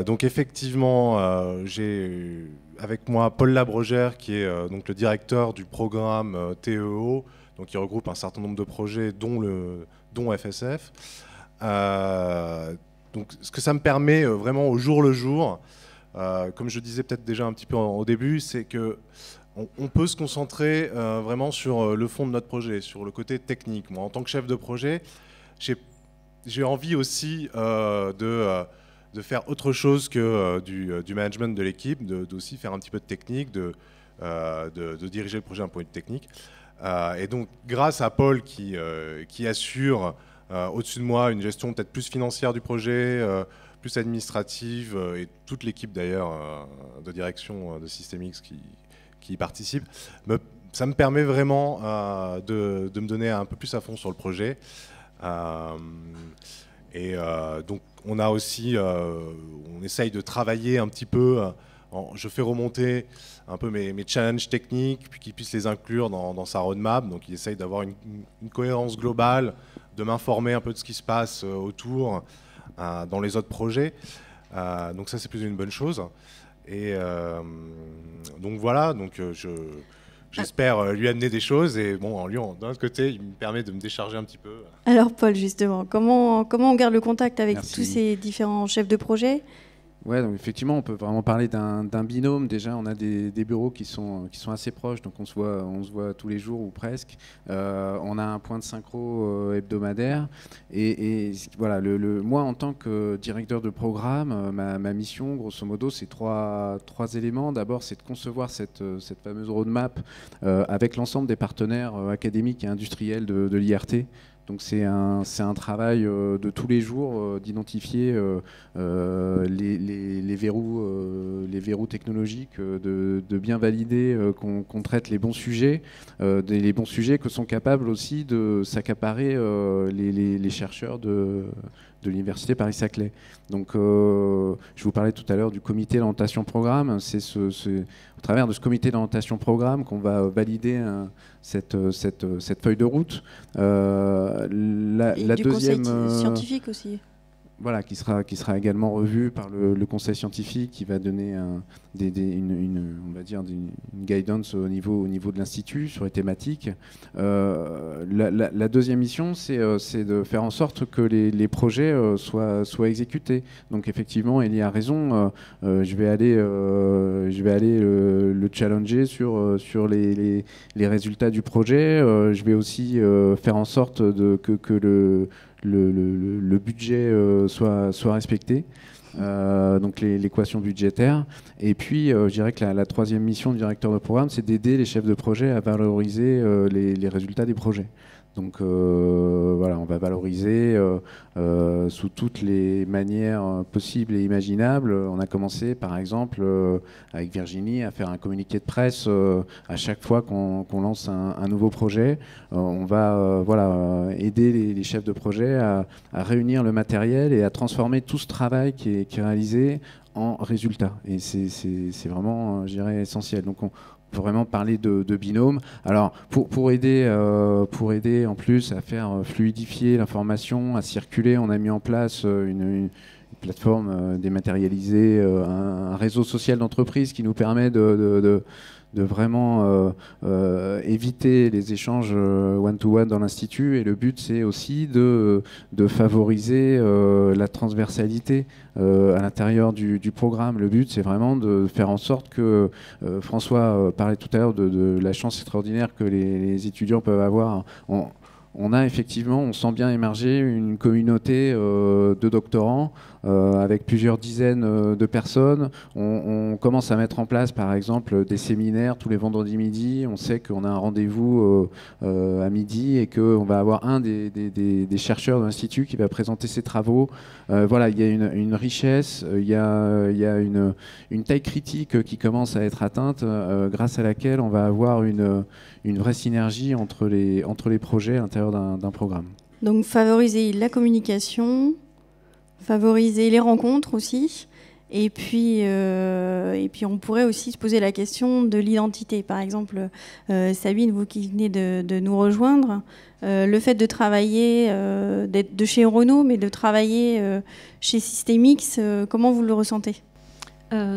Donc, effectivement, j'ai avec moi Paul Labrogère, qui est donc le directeur du programme TEO, donc qui regroupe un certain nombre de projets, dont FSF. Donc, ce que ça me permet vraiment au jour le jour, comme je disais peut-être déjà un petit peu au début, c'est que on peut se concentrer vraiment sur le fond de notre projet, sur le côté technique. Moi, en tant que chef de projet, j'ai envie aussi de faire autre chose que du management de l'équipe, d'aussi faire un petit peu de technique, de diriger le projet d'un point de vue technique. Et donc, grâce à Paul qui assure au-dessus de moi une gestion peut-être plus financière du projet, plus administrative, et toute l'équipe d'ailleurs de direction de Systemix qui y participe, ça me permet vraiment de me donner un peu plus à fond sur le projet. Donc on a aussi, on essaye de travailler un petit peu, je fais remonter un peu mes challenges techniques, puis qu'il puisse les inclure dans sa roadmap. Donc il essaye d'avoir une cohérence globale, de m'informer un peu de ce qui se passe autour dans les autres projets. Donc ça, c'est plutôt une bonne chose. Et donc voilà, donc j'espère lui amener des choses, et bon, lui, d'un autre côté, il me permet de me décharger un petit peu. Alors Paul, justement, comment on garde le contact avec tous ces différents chefs de projet? Ouais, donc effectivement, on peut vraiment parler d'un binôme. Déjà, on a des bureaux qui sont assez proches, donc on se voit tous les jours ou presque. On a un point de synchro hebdomadaire. Et voilà, moi, en tant que directeur de programme, ma mission, grosso modo, c'est trois éléments. D'abord, c'est de concevoir cette fameuse roadmap avec l'ensemble des partenaires académiques et industriels de l'IRT. Donc c'est un travail de tous les jours d'identifier les verrous technologiques, de bien valider qu'on traite les bons sujets, les bons sujets que sont capables aussi de s'accaparer les chercheurs de l'Université Paris-Saclay. Donc je vous parlais tout à l'heure du comité d'orientation programme. C'est au travers de ce comité d'orientation programme qu'on va valider cette feuille de route. Du conseil scientifique aussi. Voilà, qui sera également revu par le conseil scientifique, qui va donner on va dire une guidance au niveau de l'institut sur les thématiques. La deuxième mission, c'est de faire en sorte que les projets soient exécutés. Donc effectivement, Elie a raison. Je vais aller le challenger sur les résultats du projet. Je vais aussi faire en sorte que le budget soit respecté, donc l'équation budgétaire. Et puis, je dirais que la troisième mission du directeur de programme, c'est d'aider les chefs de projet à valoriser les résultats des projets. Donc voilà, on va valoriser sous toutes les manières possibles et imaginables. On a commencé par exemple avec Virginie à faire un communiqué de presse à chaque fois qu'on lance un nouveau projet. On va aider les chefs de projet à réunir le matériel et à transformer tout ce travail qui est réalisé en résultat. Et c'est vraiment, je dirais, essentiel. Donc vraiment parler de binôme. Alors, pour aider en plus à faire fluidifier l'information, à circuler, on a mis en place une plateforme dématérialisée, un réseau social d'entreprise qui nous permet de vraiment éviter les échanges one-to-one dans l'Institut. Et le but, c'est aussi de favoriser la transversalité à l'intérieur du programme. Le but, c'est vraiment de faire en sorte que François parlait tout à l'heure de la chance extraordinaire que les étudiants peuvent avoir. On a effectivement, on sent bien émerger une communauté de doctorants avec plusieurs dizaines de personnes. On commence à mettre en place, par exemple, des séminaires tous les vendredis midi. On sait qu'on a un rendez-vous à midi et qu'on va avoir un des chercheurs de l'Institut qui va présenter ses travaux. Voilà, il y a une richesse, il y a une taille critique qui commence à être atteinte grâce à laquelle on va avoir une vraie synergie entre les projets à l'intérieur d'un programme. Donc favoriser la communication, favoriser les rencontres aussi, et puis on pourrait aussi se poser la question de l'identité. Par exemple, Sabine, vous qui venez de nous rejoindre, le fait de travailler, d'être de chez Renault, mais de travailler chez Systemix, comment vous le ressentez ?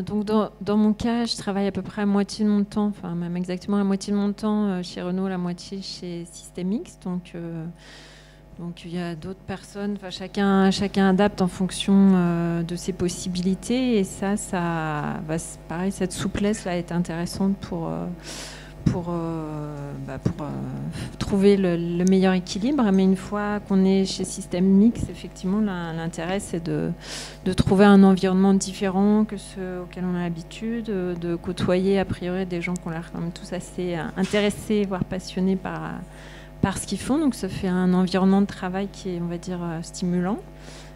Donc dans mon cas, je travaille à peu près à moitié de mon temps, enfin même exactement à moitié de mon temps chez Renault, la moitié chez Systemix. Donc il y a d'autres personnes, enfin, chacun adapte en fonction de ses possibilités. Et ça va, pareil, cette souplesse là est intéressante pour trouver le meilleur équilibre. Mais une fois qu'on est chez Systemix, effectivement, l'intérêt, c'est de trouver un environnement différent que ceux auxquels on a l'habitude, de côtoyer a priori des gens qui ont l'air quand même tous assez intéressés, voire passionnés par ce qu'ils font. Donc ça fait un environnement de travail qui est, on va dire, stimulant.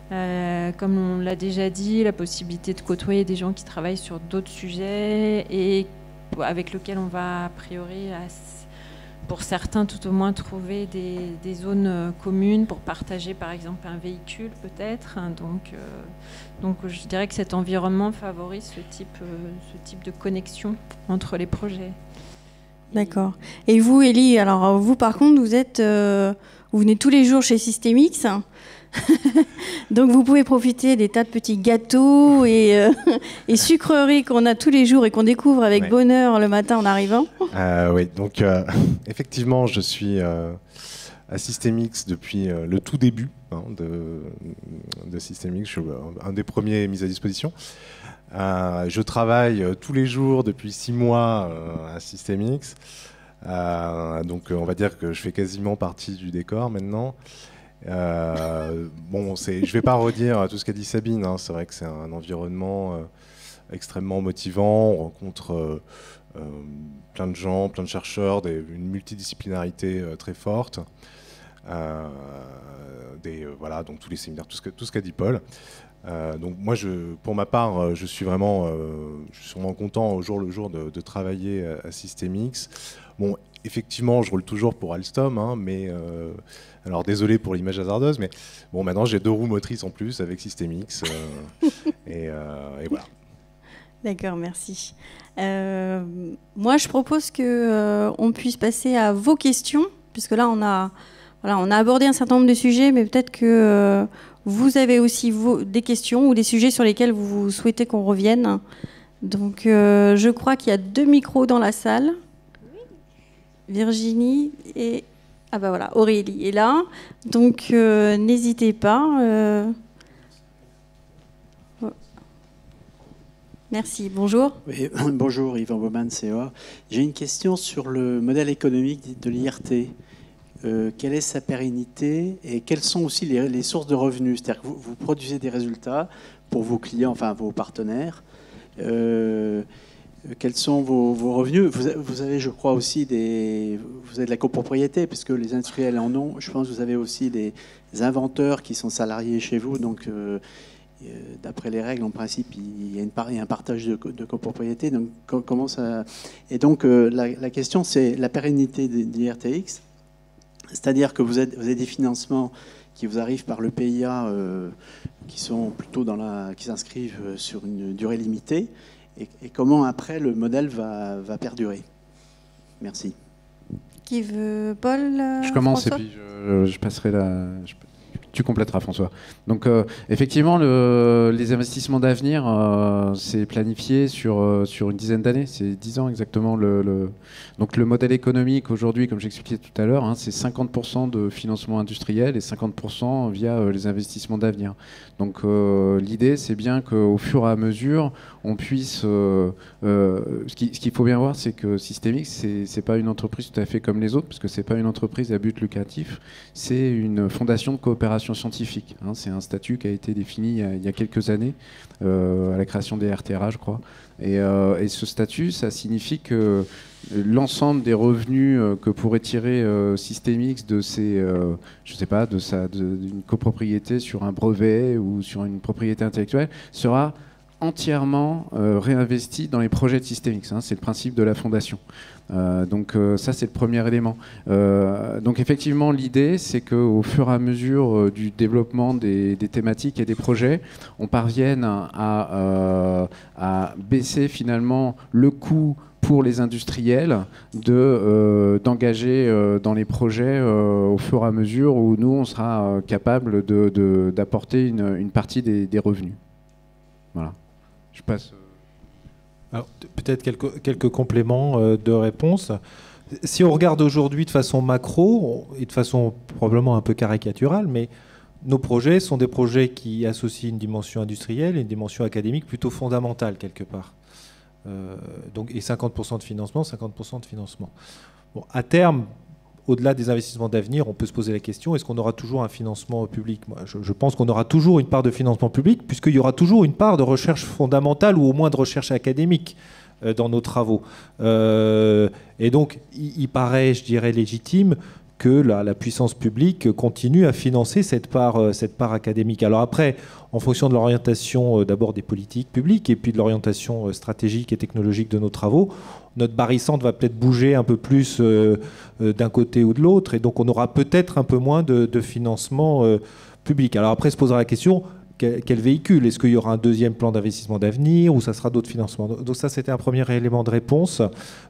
Comme on l'a déjà dit, la possibilité de côtoyer des gens qui travaillent sur d'autres sujets et avec lesquels on va a priori, pour certains tout au moins, trouver des zones communes pour partager par exemple un véhicule peut-être. Donc je dirais que cet environnement favorise ce type de connexion entre les projets. D'accord. Et vous, Élie, alors vous par contre, vous venez tous les jours chez Systemix. Donc vous pouvez profiter des tas de petits gâteaux et sucreries qu'on a tous les jours et qu'on découvre avec bonheur le matin en arrivant. Oui, donc effectivement, je suis à Systemix depuis le tout début de Systemix. Je suis un des premiers mis à disposition. Je travaille tous les jours depuis 6 mois à Systemix. Donc on va dire que je fais quasiment partie du décor maintenant. Je vais pas redire tout ce qu'a dit Sabine, hein. C'est vrai que c'est un environnement extrêmement motivant. On rencontre plein de gens, plein de chercheurs, une multidisciplinarité très forte. Donc tous les séminaires, tout ce qu'a dit Paul. Donc moi, pour ma part, je suis vraiment content au jour le jour de travailler à Systemix. Bon, effectivement, je roule toujours pour Alstom, hein, mais alors désolé pour l'image hasardeuse, mais bon, maintenant j'ai 2 roues motrices en plus avec Systemix, et voilà. D'accord, merci. Moi, je propose qu'on puisse passer à vos questions, puisque là, on a abordé un certain nombre de sujets, mais peut-être que vous avez aussi des questions ou des sujets sur lesquels vous souhaitez qu'on revienne. Donc, je crois qu'il y a 2 micros dans la salle. Virginie et Aurélie est là. Donc, n'hésitez pas. Merci. Bonjour. Oui, bonjour, Yvan Baumann, CEA. J'ai une question sur le modèle économique de l'IRT. Quelle est sa pérennité et quelles sont aussi les sources de revenus? C'est-à-dire que vous produisez des résultats pour vos clients, enfin vos partenaires. Quels sont vos revenus? Vous avez, je crois, aussi vous avez de la copropriété, puisque les industriels en ont. Je pense que vous avez aussi des inventeurs qui sont salariés chez vous. Donc, d'après les règles, en principe, il y a un partage de copropriété. Donc, comment ça... Et donc, la question, c'est la pérennité d'IRTX. C'est-à-dire que vous avez des financements qui vous arrivent par le PIA, qui sont plutôt qui s'inscrivent sur une durée limitée. Et comment après le modèle va perdurer? Merci. Qui veut, Paul? Je commence François? et puis je passerai tu compléteras, François. Donc, effectivement, les investissements d'avenir, c'est planifié sur une dizaine d'années. C'est 10 ans exactement. Donc, le modèle économique aujourd'hui, comme j'expliquais tout à l'heure, hein, c'est 50% de financement industriel et 50% via les investissements d'avenir. Donc, l'idée, c'est bien qu'au fur et à mesure, on puisse... ce qu'il faut bien voir, c'est que Systemix, c'est pas une entreprise tout à fait comme les autres, parce que c'est pas une entreprise à but lucratif, c'est une fondation de coopération scientifique. Hein, c'est un statut qui a été défini il y a quelques années, à la création des RTRA, je crois. Et ce statut, ça signifie que l'ensemble des revenus que pourrait tirer Systemix de ses, je sais pas, d'une copropriété sur un brevet ou sur une propriété intellectuelle sera entièrement réinvesti dans les projets de Systemix. Hein, c'est le principe de la fondation. Donc ça, c'est le premier élément. Donc effectivement, l'idée, c'est qu'au fur et à mesure du développement des thématiques et des projets, on parvienne à baisser finalement le coût pour les industriels d'engager dans les projets au fur et à mesure où nous, on sera capable d'apporter une partie des revenus. Voilà. Je passe... Peut-être quelques compléments de réponse. Si on regarde aujourd'hui de façon macro, et de façon probablement un peu caricaturale, mais nos projets sont des projets qui associent une dimension industrielle et une dimension académique plutôt fondamentale quelque part. Et 50% de financement, 50% de financement. Bon, à terme, au-delà des investissements d'avenir, on peut se poser la question, est-ce qu'on aura toujours un financement public? Moi, je pense qu'on aura toujours une part de financement public, puisqu'il y aura toujours une part de recherche fondamentale, ou au moins de recherche académique dans nos travaux. Et donc, il paraît, je dirais, légitime que la puissance publique continue à financer cette part académique. Alors après, en fonction de l'orientation d'abord des politiques publiques et puis de l'orientation stratégique et technologique de nos travaux, notre barrissante va peut-être bouger un peu plus d'un côté ou de l'autre, et donc on aura peut-être un peu moins de financement public. Alors après se posera la question, quel véhicule? Est-ce qu'il y aura un deuxième plan d'investissement d'avenir ou ça sera d'autres financements? Donc ça, c'était un premier élément de réponse.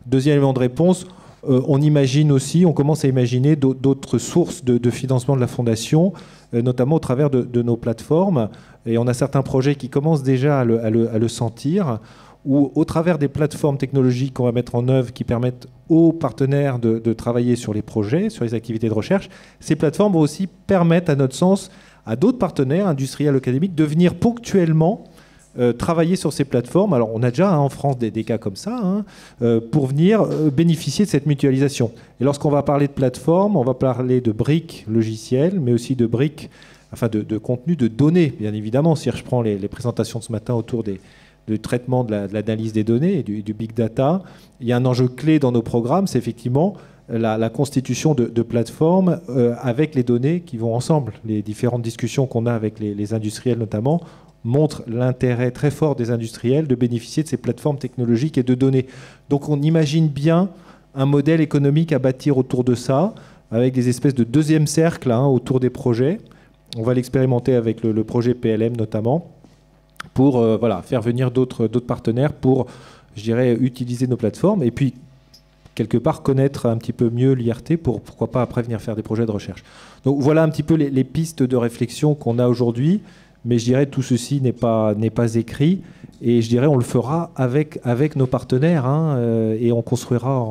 Deuxième élément de réponse, on imagine aussi, on commence à imaginer d'autres sources de financement de la Fondation, notamment au travers de nos plateformes. Et on a certains projets qui commencent déjà à le sentir, où au travers des plateformes technologiques qu'on va mettre en œuvre qui permettent aux partenaires de travailler sur les projets, sur les activités de recherche, ces plateformes vont aussi permettre, à notre sens, à d'autres partenaires industriels ou académiques de venir ponctuellement travailler sur ces plateformes. Alors on a déjà en France des cas comme ça, pour venir bénéficier de cette mutualisation. Et lorsqu'on va parler de plateforme, on va parler de briques logicielles, mais aussi de briques, enfin de contenu, de données, bien évidemment. Si je prends les présentations de ce matin autour du traitement de l'analyse des données et du big data, il y a un enjeu clé dans nos programmes, c'est effectivement la constitution de plateformes avec les données qui vont ensemble. Les différentes discussions qu'on a avec les industriels notamment montrent l'intérêt très fort des industriels de bénéficier de ces plateformes technologiques et de données. Donc on imagine bien un modèle économique à bâtir autour de ça, avec des espèces de deuxième cercle autour des projets. On va l'expérimenter avec le projet PLM notamment, pour faire venir d'autres partenaires pour, je dirais, utiliser nos plateformes et puis quelque part connaître un petit peu mieux l'IRT pour, pourquoi pas, après venir faire des projets de recherche. Donc voilà un petit peu les pistes de réflexion qu'on a aujourd'hui, mais je dirais tout ceci n'est pas écrit, et je dirais on le fera avec nos partenaires, et on construira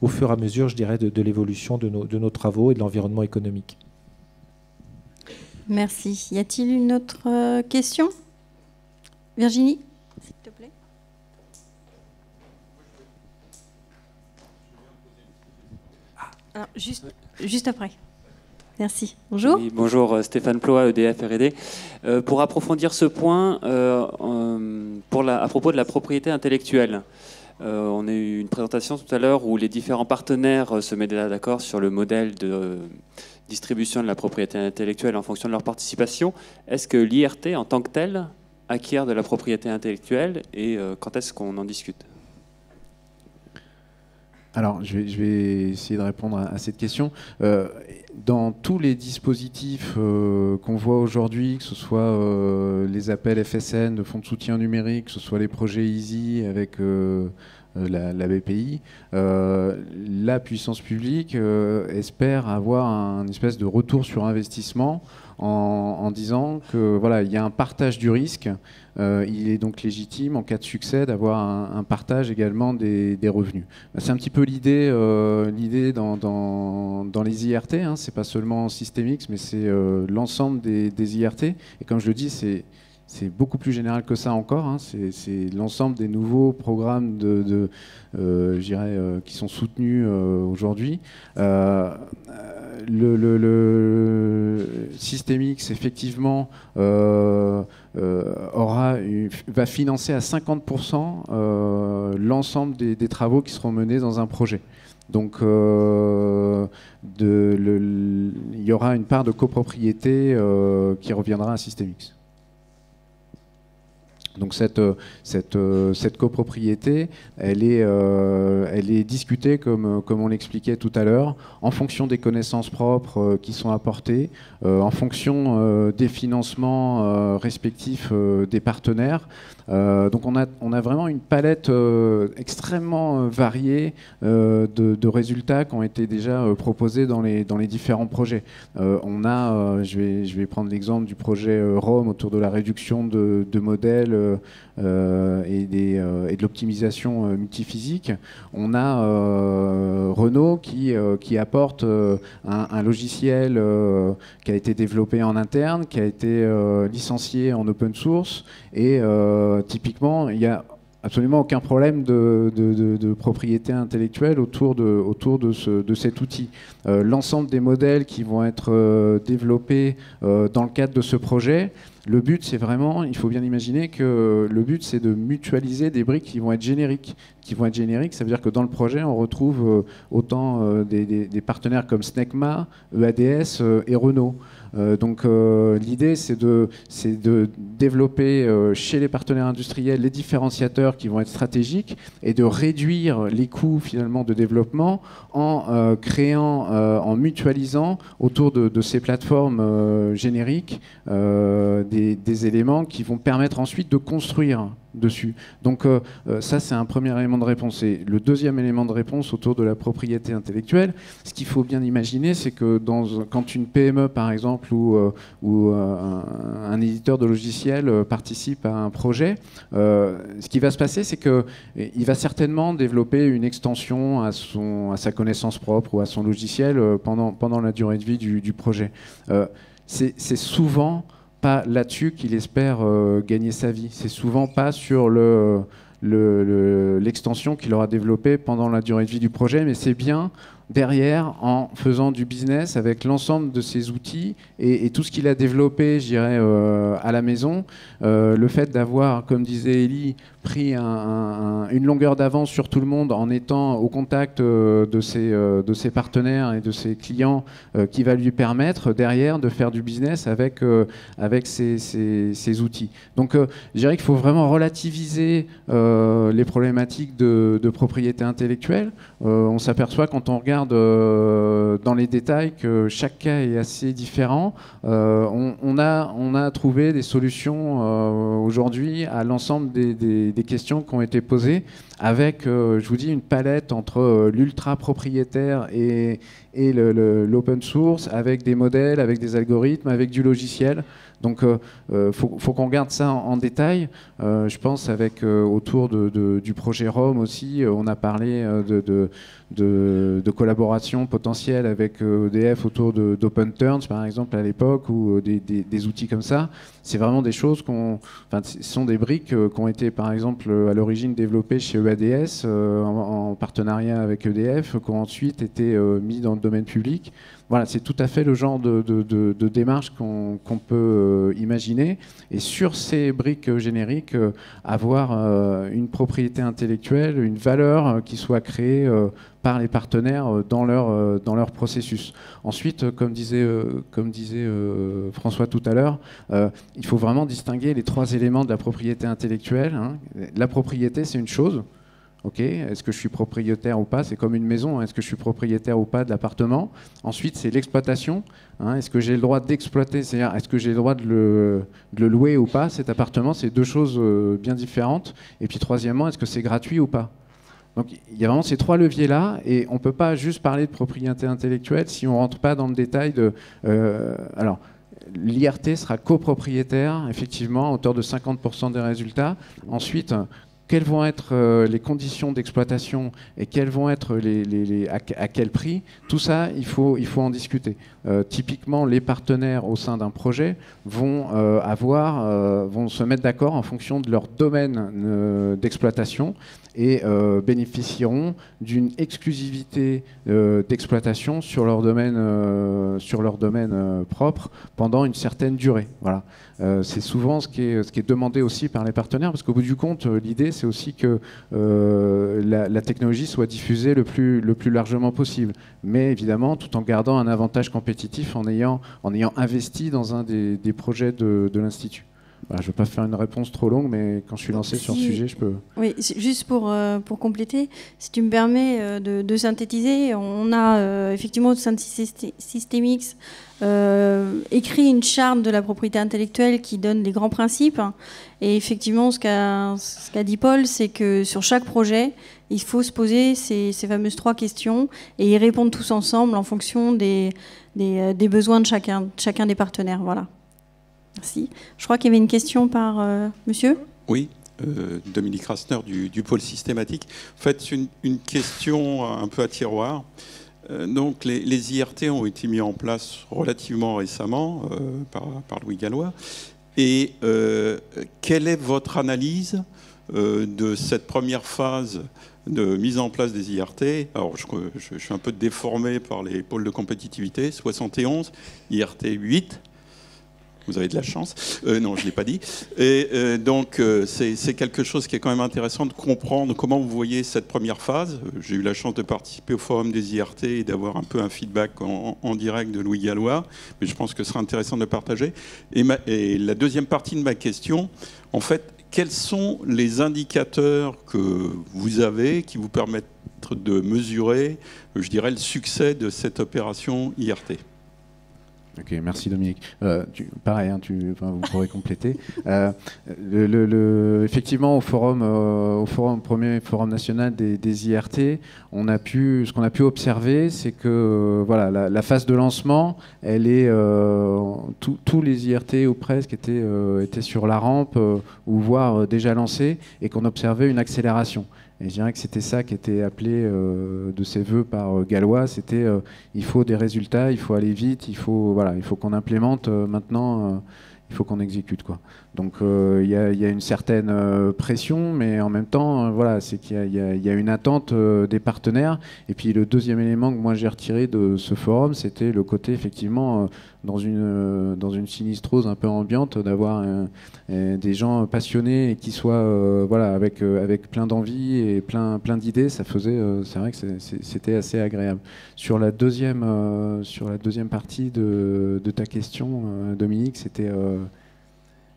au fur et à mesure, je dirais, de l'évolution de nos travaux et de l'environnement économique. Merci. Y a-t-il une autre question? Virginie, s'il te plaît. Alors, juste après. Merci. Bonjour. Oui, bonjour, Stéphane Ploa, EDF R&D. Pour approfondir ce point, à propos de la propriété intellectuelle, on a eu une présentation tout à l'heure où les différents partenaires se mettaient d'accord sur le modèle de distribution de la propriété intellectuelle en fonction de leur participation. Est-ce que l'IRT, en tant que tel, acquiert de la propriété intellectuelle, et quand est-ce qu'on en discute? Alors, je vais essayer de répondre à cette question. Dans tous les dispositifs qu'on voit aujourd'hui, que ce soit les appels FSN, de fonds de soutien numérique, que ce soit les projets EASY avec la BPI, la puissance publique espère avoir un espèce de retour sur investissement en disant que voilà, il y a un partage du risque. Il est donc légitime, en cas de succès, d'avoir un partage également des revenus. C'est un petit peu l'idée dans les IRT. Hein. C'est pas seulement Systemix, mais c'est l'ensemble des IRT. Et comme je le dis, c'est beaucoup plus général que ça encore. Hein. C'est l'ensemble des nouveaux programmes je dirais, qui sont soutenus aujourd'hui. Le Systemix, effectivement, va financer à 50% l'ensemble des travaux qui seront menés dans un projet. Donc, il y aura une part de copropriété qui reviendra à Systemix. Donc cette copropriété, elle est discutée, comme on l'expliquait tout à l'heure, en fonction des connaissances propres qui sont apportées, en fonction des financements respectifs des partenaires. Donc on a vraiment une palette extrêmement variée de résultats qui ont été déjà proposés dans les différents projets. Je vais prendre l'exemple du projet Rome autour de la réduction de modèles et de l'optimisation multiphysique. On a Renault qui apporte un logiciel qui a été développé en interne, qui a été licencié en open source, et typiquement, il y a absolument aucun problème de propriété intellectuelle autour de cet outil. L'ensemble des modèles qui vont être développés dans le cadre de ce projet, le but, c'est vraiment, il faut bien imaginer que le but, c'est de mutualiser des briques qui vont être génériques. Ça veut dire que dans le projet, on retrouve autant des partenaires comme Snecma, EADS et Renault. Donc l'idée, c'est de développer chez les partenaires industriels les différenciateurs qui vont être stratégiques et de réduire les coûts finalement de développement en créant, en mutualisant autour de ces plateformes génériques des éléments qui vont permettre ensuite de construire dessus. Donc ça, c'est un premier élément de réponse. Et le deuxième élément de réponse autour de la propriété intellectuelle, ce qu'il faut bien imaginer, c'est que quand une PME, par exemple, ou un éditeur de logiciels participe à un projet, ce qui va se passer, c'est qu'il va certainement développer une extension à sa connaissance propre ou à son logiciel pendant la durée de vie du projet. C'est souvent pas là-dessus qu'il espère gagner sa vie. C'est souvent pas sur l'extension qu'il aura développée pendant la durée de vie du projet, mais c'est bien derrière, en faisant du business avec l'ensemble de ses outils et tout ce qu'il a développé, je dirais, à la maison. Le fait d'avoir, comme disait Elie, pris une longueur d'avance sur tout le monde en étant au contact de ses partenaires et de ses clients, qui va lui permettre derrière de faire du business avec ses outils. Donc je dirais qu'il faut vraiment relativiser les problématiques de propriété intellectuelle. On s'aperçoit quand on regarde dans les détails que chaque cas est assez différent. On a trouvé des solutions aujourd'hui à l'ensemble des questions qui ont été posées avec, je vous dis, une palette entre l'ultra propriétaire et l'open source, avec des modèles, avec des algorithmes, avec du logiciel. Donc faut qu'on regarde ça en détail. Je pense autour du projet Rome aussi, on a parlé de collaboration potentielle avec EDF autour d'Open Turns, par exemple, à l'époque, ou des outils comme ça. C'est vraiment des choses ce sont des briques qui ont été, par exemple, à l'origine développées chez EADS en partenariat avec EDF, qui ont ensuite été mis dans le domaine public. Voilà, c'est tout à fait le genre de démarche qu'on peut imaginer. Et sur ces briques génériques, avoir une propriété intellectuelle, une valeur qui soit créée par les partenaires dans leur processus. Ensuite, comme disait François tout à l'heure, il faut vraiment distinguer les trois éléments de la propriété intellectuelle. Hein. La propriété, c'est une chose. Ok, est-ce que je suis propriétaire ou pas? C'est comme une maison, hein. Est-ce que je suis propriétaire ou pas de l'appartement? Ensuite, c'est l'exploitation. Hein. Est-ce que j'ai le droit d'exploiter? C'est-à-dire, est-ce que j'ai le droit de le louer ou pas, cet appartement? C'est deux choses bien différentes. Et puis, troisièmement, est-ce que c'est gratuit ou pas? Donc il y a vraiment ces 3 leviers-là, et on ne peut pas juste parler de propriété intellectuelle si on ne rentre pas dans le détail de... alors, l'IRT sera copropriétaire, effectivement, à hauteur de 50% des résultats. Ensuite, quelles vont être les conditions d'exploitation et quels vont être à quel prix, tout ça, il faut en discuter. Typiquement, les partenaires au sein d'un projet vont se mettre d'accord en fonction de leur domaine d'exploitation et bénéficieront d'une exclusivité d'exploitation sur leur domaine propre pendant une certaine durée. Voilà. C'est souvent ce qui est demandé aussi par les partenaires, parce qu'au bout du compte, l'idée c'est aussi que la technologie soit diffusée le plus largement possible, mais évidemment tout en gardant un avantage compétitif en ayant investi dans un des projets de l'Institut. Voilà, je ne veux pas faire une réponse trop longue, mais quand je suis lancé sur le sujet, je peux... Oui, juste pour compléter, si tu me permets de synthétiser, on a effectivement au sein de Systemix écrit une charte de la propriété intellectuelle qui donne les grands principes. Et effectivement, ce qu'a dit Paul, c'est que sur chaque projet, il faut se poser ces fameuses 3 questions et y répondre tous ensemble en fonction des besoins de chacun des partenaires. Voilà. Merci. Je crois qu'il y avait une question par monsieur. Oui, Dominique Rasner du pôle systématique. En fait, une question un peu à tiroir. Donc, les IRT ont été mis en place relativement récemment par Louis Gallois. Et quelle est votre analyse de cette première phase de mise en place des IRT? Alors, je suis un peu déformé par les pôles de compétitivité. 71, IRT 8. Vous avez de la chance. Non, je ne l'ai pas dit. Et donc, c'est quelque chose qui est quand même intéressant de comprendre comment vous voyez cette première phase. J'ai eu la chance de participer au forum des IRT et d'avoir un peu un feedback en direct de Louis Gallois, mais je pense que ce sera intéressant de le partager. Et la deuxième partie de ma question, en fait, quels sont les indicateurs que vous avez qui vous permettent de mesurer, je dirais, le succès de cette opération IRT ? Ok, merci Dominique. Pareil, hein, vous pourrez compléter. Effectivement, au premier forum national des IRT, ce qu'on a pu observer, c'est que voilà, la phase de lancement, elle est tous les IRT ou presque étaient sur la rampe ou voire déjà lancés, et qu'on observait une accélération. Et je dirais que c'était ça qui était appelé de ses voeux par Gallois, c'était il faut des résultats, il faut aller vite, il faut qu'on implémente maintenant, il faut qu'on exécute, quoi. Donc il y a une certaine pression, mais en même temps, voilà, c'est qu'il y a une attente des partenaires. Et puis le deuxième élément que moi j'ai retiré de ce forum, c'était le côté effectivement dans une sinistrose un peu ambiante, d'avoir des gens passionnés et qui soient voilà, avec plein d'envie et plein d'idées. Ça faisait, c'est vrai que c'était assez agréable. Sur la deuxième partie de ta question, Dominique, c'était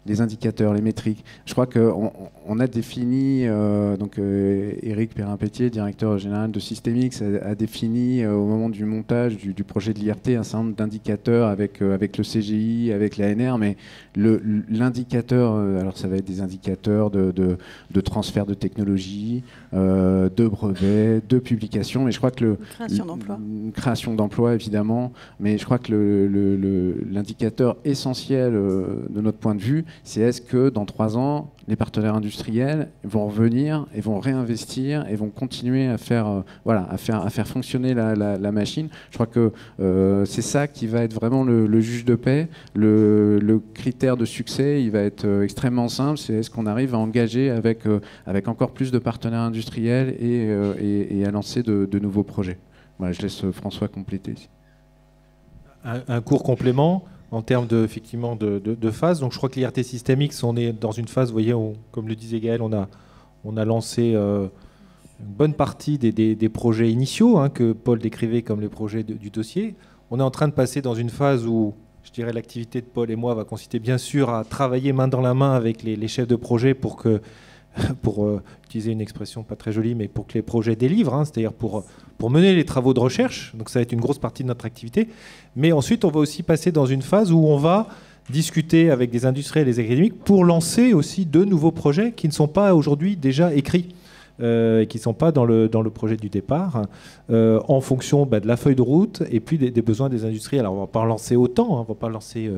les indicateurs, les métriques. Je crois qu'on a défini, Éric Perrin-Pétier, directeur général de Systemix, a défini au moment du montage du projet de l'IRT un certain nombre d'indicateurs avec le CGI, avec l'ANR, mais l'indicateur, alors ça va être des indicateurs de transfert de technologie, de brevets, de publications, mais je crois que création d'emplois évidemment, mais je crois que l'indicateur essentiel de notre point de vue, c'est est-ce que dans 3 ans, les partenaires industriels vont revenir et vont réinvestir et vont continuer à faire fonctionner la machine. Je crois que c'est ça qui va être vraiment le juge de paix. Le critère de succès, il va être extrêmement simple. C'est est-ce qu'on arrive à engager avec encore plus de partenaires industriels et à lancer de nouveaux projets. Voilà, je laisse François compléter. Un court complément. En termes effectivement de phase. Donc je crois que l'IRT Systemix, on est dans une phase, vous voyez, comme le disait Gaël, on a lancé une bonne partie des projets initiaux que Paul décrivait comme les projets du dossier. On est en train de passer dans une phase où, je dirais, l'activité de Paul et moi va consister bien sûr à travailler main dans la main avec les chefs de projet pour utiliser une expression pas très jolie, mais pour que les projets délivrent, c'est-à-dire pour mener les travaux de recherche. Donc ça va être une grosse partie de notre activité. Mais ensuite, on va aussi passer dans une phase où on va discuter avec des industriels et des académiques pour lancer aussi de nouveaux projets qui ne sont pas aujourd'hui déjà écrits. et qui ne sont pas dans le projet du départ, en fonction de la feuille de route et puis des besoins des industriels. Alors on ne va pas en lancer autant, on ne va pas lancer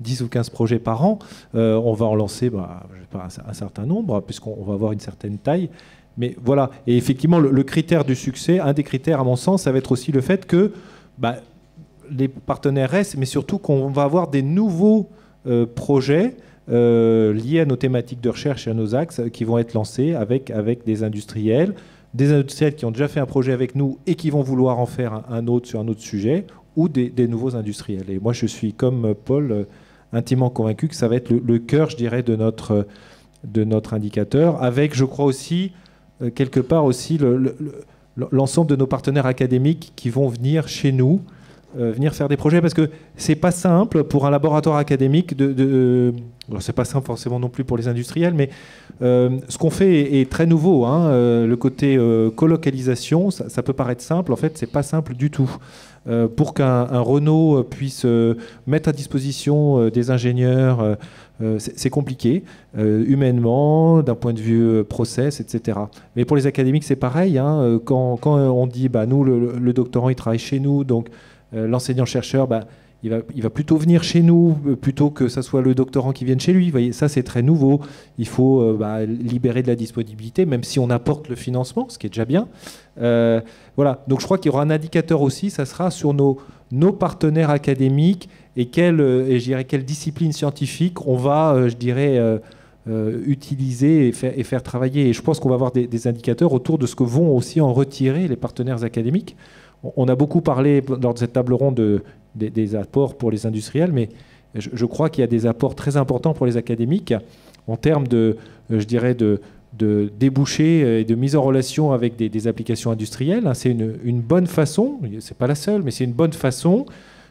10 ou 15 projets par an, on va en lancer je sais pas, un certain nombre, puisqu'on va avoir une certaine taille. Mais voilà, et effectivement, le critère du succès, un des critères à mon sens, ça va être aussi le fait que les partenaires restent, mais surtout qu'on va avoir des nouveaux projets liés à nos thématiques de recherche et à nos axes qui vont être lancés avec des industriels qui ont déjà fait un projet avec nous et qui vont vouloir en faire un autre sur un autre sujet, ou des nouveaux industriels. Et moi, je suis, comme Paul, intimement convaincu que ça va être le cœur, je dirais, de notre indicateur, avec, je crois aussi, quelque part aussi, l'ensemble de nos partenaires académiques qui vont venir chez nous, venir faire des projets, parce que c'est pas simple pour un laboratoire académique alors c'est pas simple forcément non plus pour les industriels, mais ce qu'on fait est très nouveau, hein. Le côté colocalisation, ça peut paraître simple, en fait c'est pas simple du tout. Pour qu'un Renault puisse mettre à disposition des ingénieurs, c'est compliqué, humainement, d'un point de vue process, etc. Mais pour les académiques, c'est pareil, hein. Quand on dit, nous, le doctorant, il travaille chez nous, donc l'enseignant-chercheur, il va plutôt venir chez nous, plutôt que ce soit le doctorant qui vienne chez lui. Vous voyez, ça, c'est très nouveau. Il faut libérer de la disponibilité, même si on apporte le financement, ce qui est déjà bien. Voilà. Donc, je crois qu'il y aura un indicateur aussi, ça sera sur nos partenaires académiques et quelle discipline scientifique on va, utiliser et faire travailler. Et je pense qu'on va avoir des indicateurs autour de ce que vont aussi en retirer les partenaires académiques. On a beaucoup parlé lors de cette table ronde des apports pour les industriels, mais je crois qu'il y a des apports très importants pour les académiques en termes de débouchés et de mise en relation avec des applications industrielles. C'est une bonne façon, c'est pas la seule, mais c'est une bonne façon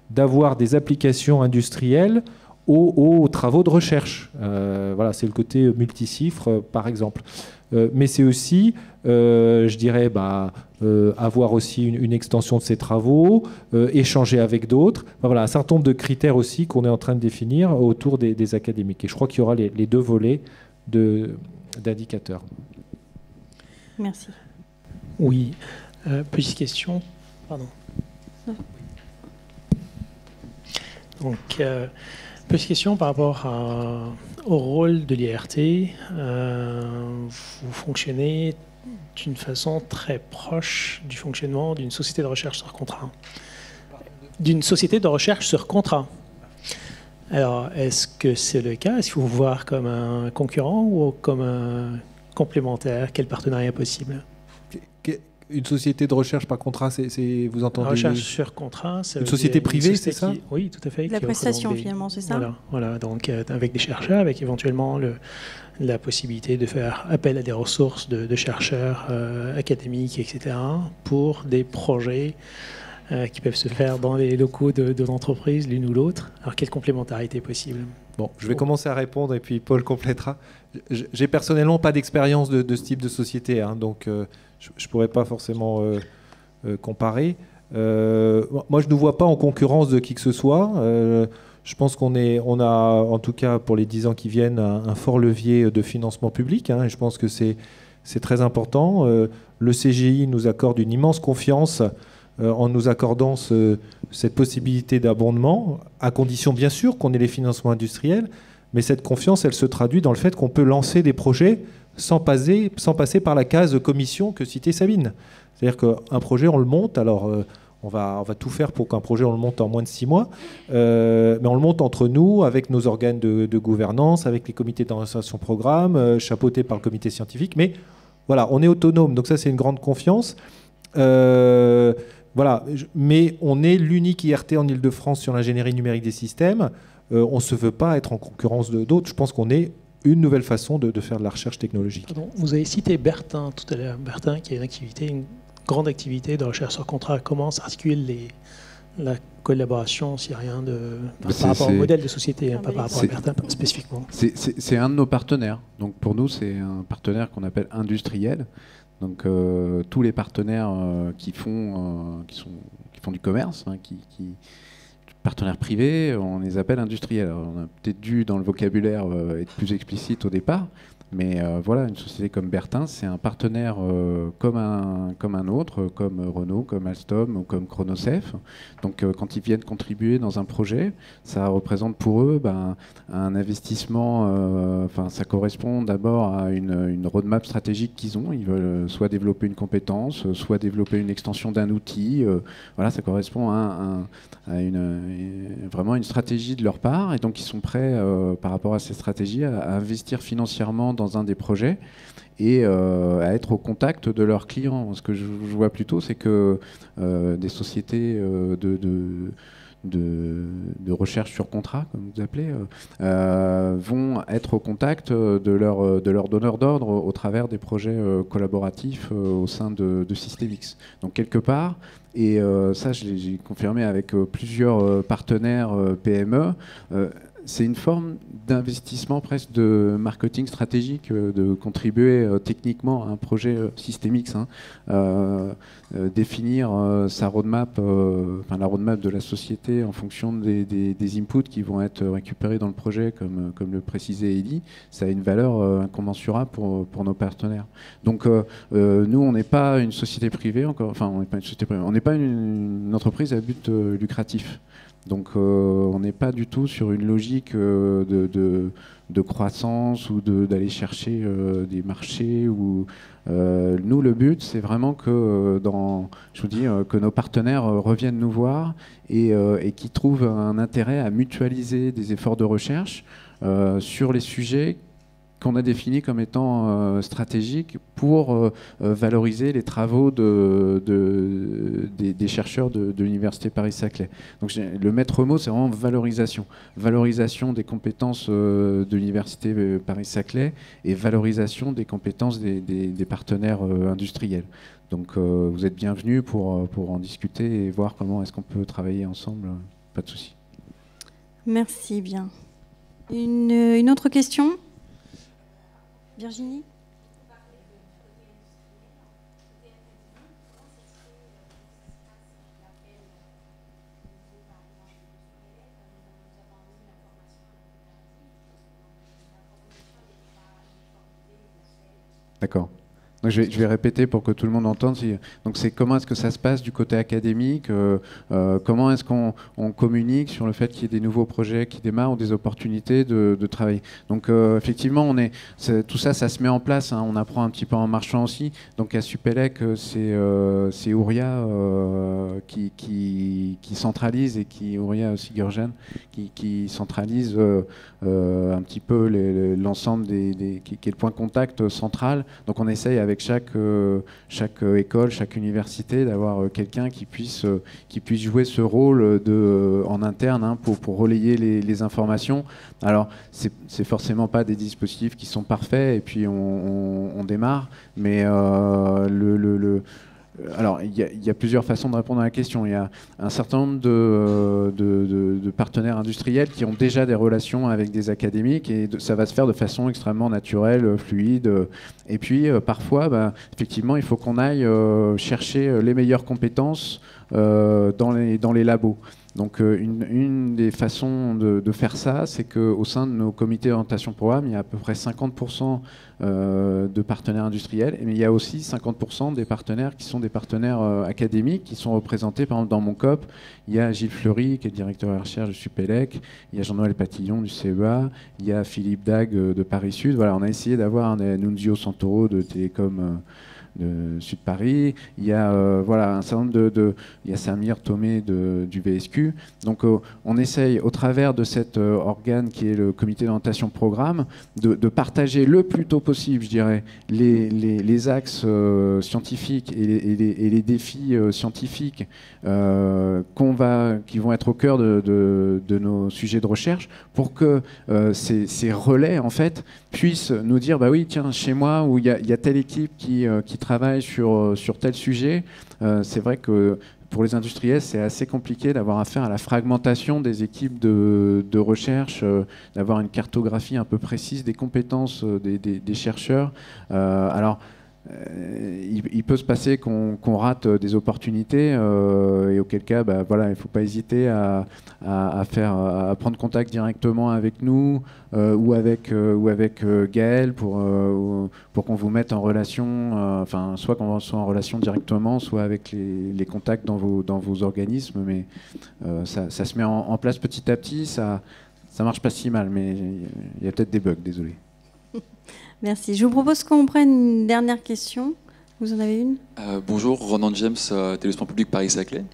d'avoir des applications industrielles aux travaux de recherche. Voilà, c'est le côté multicifre, par exemple. Mais c'est aussi, avoir aussi une extension de ces travaux, échanger avec d'autres. Voilà, un certain nombre de critères aussi qu'on est en train de définir autour des académiques. Et je crois qu'il y aura les deux volets d'indicateurs. Merci. Oui. Petite question. Pardon. Donc, petite question par rapport au rôle de l'IRT. Vous fonctionnez d'une façon très proche du fonctionnement d'une société de recherche sur contrat. D'une société de recherche sur contrat. Alors, est-ce que c'est le cas? Est-ce qu'il faut vous voir comme un concurrent ou comme un complémentaire? Quel partenariat possible? Une société de recherche par contrat, vous entendez? La recherche sur contrat, c'est une société privée, c'est ça? Oui, tout à fait. La prestation, finalement, c'est ça? Voilà, donc avec des chercheurs, avec éventuellement la possibilité de faire appel à des ressources de chercheurs académiques, etc., pour des projets qui peuvent se faire dans les locaux de l'entreprise, l'une ou l'autre. Alors, quelle complémentarité possible? Bon, je vais commencer à répondre et puis Paul complétera. J'ai personnellement pas d'expérience de ce type de société, hein, donc je ne pourrais pas forcément comparer. Moi, je ne nous vois pas en concurrence de qui que ce soit. Je pense qu'on a, en tout cas pour les 10 ans qui viennent, un fort levier de financement public, hein, et je pense que c'est très important. Le CGI nous accorde une immense confiance en nous accordant cette possibilité d'abondement, à condition bien sûr qu'on ait les financements industriels, mais cette confiance, elle se traduit dans le fait qu'on peut lancer des projets sans passer par la case commission que citait Sabine. C'est-à-dire qu'un projet, on le monte, alors on va tout faire pour qu'un projet, on le monte en moins de 6 mois, mais on le monte entre nous, avec nos organes de gouvernance, avec les comités d'orientation programme, chapeautés par le comité scientifique, mais voilà, on est autonome, donc ça c'est une grande confiance. Voilà, mais on est l'unique IRT en Ile-de-France sur l'ingénierie numérique des systèmes. On ne se veut pas être en concurrence d'autres. Je pense qu'on est une nouvelle façon de faire de la recherche technologique. Pardon, vous avez cité Bertin tout à l'heure. Bertin qui a une grande activité de recherche sur contrat. Comment s'articule la collaboration s'il n'y a rien par rapport au modèle de société, pas par rapport à Bertin spécifiquement? C'est un de nos partenaires. Donc pour nous, c'est un partenaire qu'on appelle industriel. Donc tous les partenaires qui font du commerce, hein, partenaires privés, on les appelle industriels. Alors, on a peut-être dû dans le vocabulaire être plus explicite au départ, Mais voilà, une société comme Bertin, c'est un partenaire comme un autre, comme Renault, comme Alstom ou comme Chronosef. Donc quand ils viennent contribuer dans un projet, ça représente pour eux un investissement, ça correspond d'abord à une roadmap stratégique qu'ils ont. Ils veulent soit développer une compétence, soit développer une extension d'un outil. Voilà, ça correspond à vraiment une stratégie de leur part. Et donc ils sont prêts, par rapport à ces stratégies, à investir financièrement dans un des projets et à être au contact de leurs clients. Ce que je vois plutôt, c'est que des sociétés de recherche sur contrat, comme vous appelez, vont être au contact de leurs donneurs d'ordre au travers des projets collaboratifs au sein de Systemix. Donc quelque part, et ça j'ai confirmé avec plusieurs partenaires PME, c'est une forme d'investissement presque de marketing stratégique, de contribuer techniquement à un projet Systemix, définir sa roadmap, la roadmap de la société en fonction des inputs qui vont être récupérés dans le projet, comme le précisait Elie. Ça a une valeur incommensurable pour nos partenaires. Donc nous, on n'est pas une société privée, on n'est pas une entreprise à but lucratif. Donc on n'est pas du tout sur une logique de croissance ou d'aller chercher des marchés. Nous, le but, c'est vraiment que, que nos partenaires reviennent nous voir et qu'ils trouvent un intérêt à mutualiser des efforts de recherche sur les sujets qu'on a définis comme étant stratégiques pour valoriser les travaux des chercheurs de l'Université Paris-Saclay. Donc le maître mot, c'est vraiment valorisation. Valorisation des compétences de l'Université Paris-Saclay et valorisation des compétences des partenaires industriels. Donc vous êtes bienvenus pour en discuter et voir comment est-ce qu'on peut travailler ensemble. Pas de souci. Merci bien. Une autre question ? Virginie ? D'accord. Donc je vais répéter pour que tout le monde entende. Donc c'est comment est-ce que ça se passe du côté académique, comment est-ce qu'on communique sur le fait qu'il y ait des nouveaux projets qui démarrent ou des opportunités de travail. Donc effectivement, tout ça se met en place. On apprend un petit peu en marchant aussi. Donc à Supélec, c'est Ouria qui centralise et Ouria Sigurgen qui centralise un petit peu l'ensemble qui est le point de contact central. Donc on essaye avec chaque école, chaque université, d'avoir quelqu'un qui puisse jouer ce rôle en interne pour relayer les informations. Alors, c'est forcément pas des dispositifs qui sont parfaits et puis on démarre, mais alors, il y a plusieurs façons de répondre à la question. Il y a un certain nombre de partenaires industriels qui ont déjà des relations avec des académiques et ça va se faire de façon extrêmement naturelle, fluide. Et puis, parfois, effectivement, il faut qu'on aille chercher les meilleures compétences dans les labos. Donc une des façons de faire ça, c'est qu'au sein de nos comités d'orientation programme, il y a à peu près 50% de partenaires industriels, mais il y a aussi 50% des partenaires qui sont des partenaires académiques, qui sont représentés, par exemple dans mon COP, il y a Gilles Fleury, qui est directeur de la recherche de Supélec, il y a Jean-Noël Patillon du CEA, il y a Philippe Dague de Paris Sud. Voilà, on a essayé d'avoir un Nunzio Santoro de Télécom de Sud Paris, il y a un certain nombre il y a Samir Thomé du VSQ. Donc on essaye au travers de cet organe qui est le comité d'orientation programme de partager le plus tôt possible, je dirais, les axes scientifiques et les défis scientifiques qui vont être au cœur de nos sujets de recherche pour que ces relais en fait puissent nous dire bah oui tiens chez moi où il y a telle équipe qui travaille sur tel sujet. C'est vrai que pour les industriels, c'est assez compliqué d'avoir affaire à la fragmentation des équipes de recherche, d'avoir une cartographie un peu précise des compétences des chercheurs. Alors, il peut se passer qu'on rate des opportunités et auquel cas, voilà, il ne faut pas hésiter à prendre contact directement avec nous ou avec Gaël pour qu'on vous mette en relation, soit qu'on soit en relation directement, soit avec les contacts dans vos organismes. Mais ça se met en place petit à petit, ça marche pas si mal, mais il y a peut-être des bugs, désolé. Merci. Je vous propose qu'on prenne une dernière question. Vous en avez une ? Bonjour, Ronan James, Télésport Public Paris-Saclay.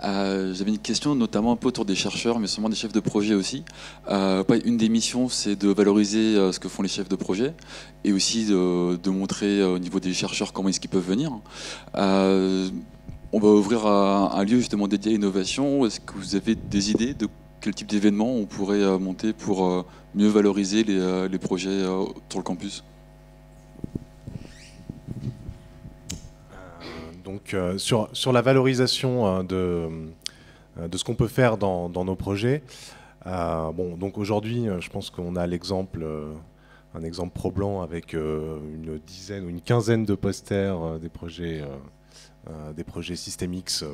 J'avais une question notamment un peu autour des chercheurs, mais sûrement des chefs de projet aussi. Une des missions, c'est de valoriser ce que font les chefs de projet et aussi de montrer au niveau des chercheurs comment est-ce qu'ils peuvent venir. On va ouvrir un lieu justement dédié à l'innovation. Est-ce que vous avez des idées de quel type d'événement on pourrait monter pour mieux valoriser les projets sur le campus ? Donc sur la valorisation de ce qu'on peut faire dans nos projets, donc aujourd'hui, je pense qu'on a un exemple probant avec une dizaine ou une quinzaine de posters des projets SystemX,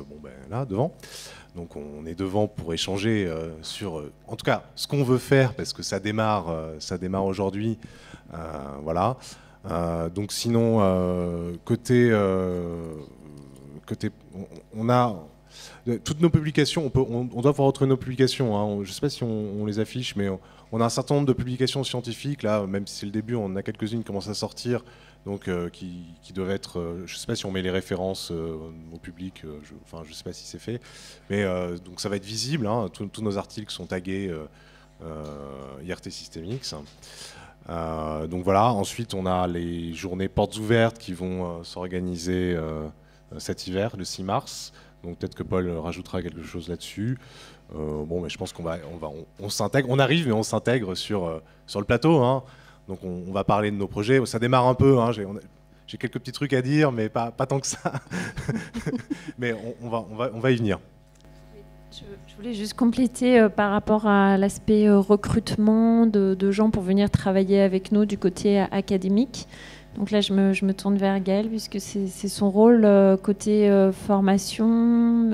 là devant. Donc on est devant pour échanger sur, en tout cas, ce qu'on veut faire, parce que ça démarre aujourd'hui, voilà. Donc sinon, côté, on a toutes nos publications, on doit pouvoir retrouver nos publications, hein. Je ne sais pas si on les affiche, mais on a un certain nombre de publications scientifiques, là, même si c'est le début, on en a quelques-unes qui commencent à sortir, donc qui doivent être, je ne sais pas si on met les références au public, je ne sais pas si c'est fait, mais donc ça va être visible, hein, tous nos articles sont tagués IRT SystemX. Donc voilà, ensuite on a les journées portes ouvertes qui vont s'organiser cet hiver, le 6 mars. Donc peut-être que Paul rajoutera quelque chose là-dessus. Mais je pense on s'intègre, on arrive mais on s'intègre sur le plateau, hein. Donc on va parler de nos projets. Ça démarre un peu, hein. J'ai quelques petits trucs à dire, mais pas tant que ça. Mais on va y venir. Je voulais juste compléter par rapport à l'aspect recrutement de gens pour venir travailler avec nous du côté académique. Donc là, je me tourne vers Gaël, puisque c'est son rôle côté formation,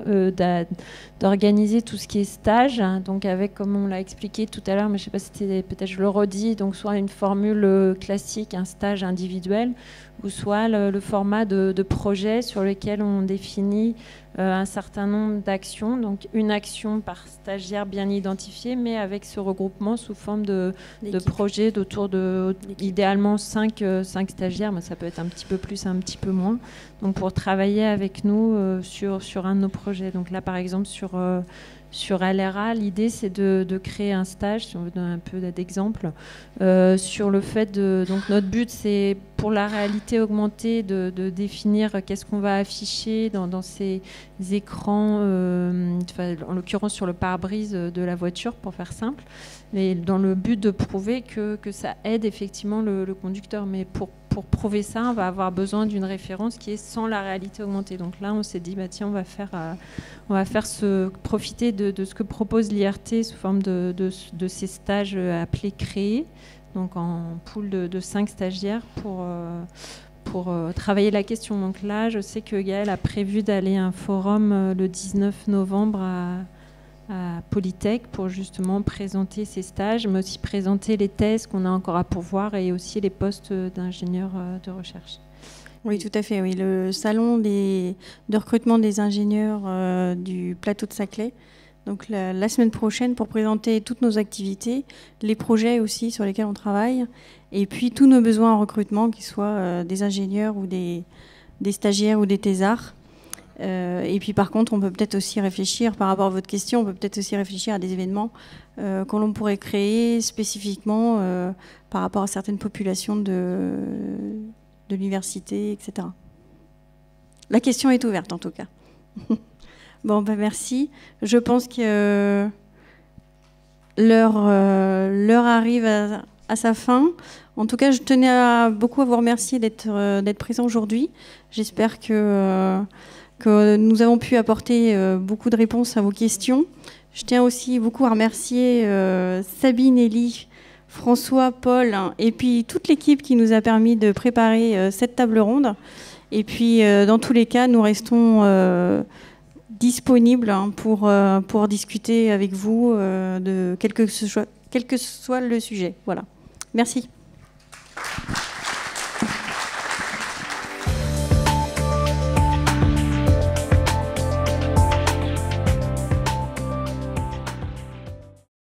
d'organiser tout ce qui est stage. Donc avec, comme on l'a expliqué tout à l'heure, mais je ne sais pas si c'était, peut-être je le redis, donc soit une formule classique, un stage individuel, ou soit le format de projet sur lequel on définit un certain nombre d'actions, donc une action par stagiaire bien identifiée, mais avec ce regroupement sous forme de projets d'autour de, idéalement 5 stagiaires, mais ça peut être un petit peu plus, un petit peu moins, donc pour travailler avec nous sur un de nos projets. Donc là, par exemple, sur LRA, l'idée c'est de créer un stage, si on veut donner un peu d'exemple, sur le fait de... Donc notre but c'est pour la réalité augmentée de définir qu'est-ce qu'on va afficher dans ces écrans, en l'occurrence sur le pare-brise de la voiture pour faire simple, mais dans le but de prouver que ça aide effectivement le conducteur. Mais pour prouver ça, on va avoir besoin d'une référence qui est sans la réalité augmentée. Donc là, on s'est dit, tiens, on va faire profiter de ce que propose l'IRT sous forme de ces stages appelés créés, donc en pool de 5 stagiaires pour travailler la question. Donc là, je sais que Gaël a prévu d'aller à un forum le 19 novembre à Polytech pour justement présenter ces stages, mais aussi présenter les thèses qu'on a encore à pourvoir et aussi les postes d'ingénieurs de recherche. Oui, tout à fait. Oui. Le salon de recrutement des ingénieurs du plateau de Saclay, donc la semaine prochaine, pour présenter toutes nos activités, les projets aussi sur lesquels on travaille, et puis tous nos besoins en recrutement, qu'ils soient des ingénieurs ou des stagiaires ou des thésards. Et puis par contre, on peut peut-être aussi réfléchir, par rapport à votre question, on peut peut-être aussi réfléchir à des événements que l'on pourrait créer spécifiquement par rapport à certaines populations de l'université, etc. La question est ouverte en tout cas. Bon, merci. Je pense que l'heure arrive à sa fin. En tout cas, je tenais beaucoup à vous remercier d'être présent aujourd'hui. J'espère que nous avons pu apporter beaucoup de réponses à vos questions. Je tiens aussi beaucoup à remercier Sabine, Elie, François, Paul, et puis toute l'équipe qui nous a permis de préparer cette table ronde. Et puis, dans tous les cas, nous restons disponibles pour discuter avec vous de quel que soit le sujet. Voilà. Merci.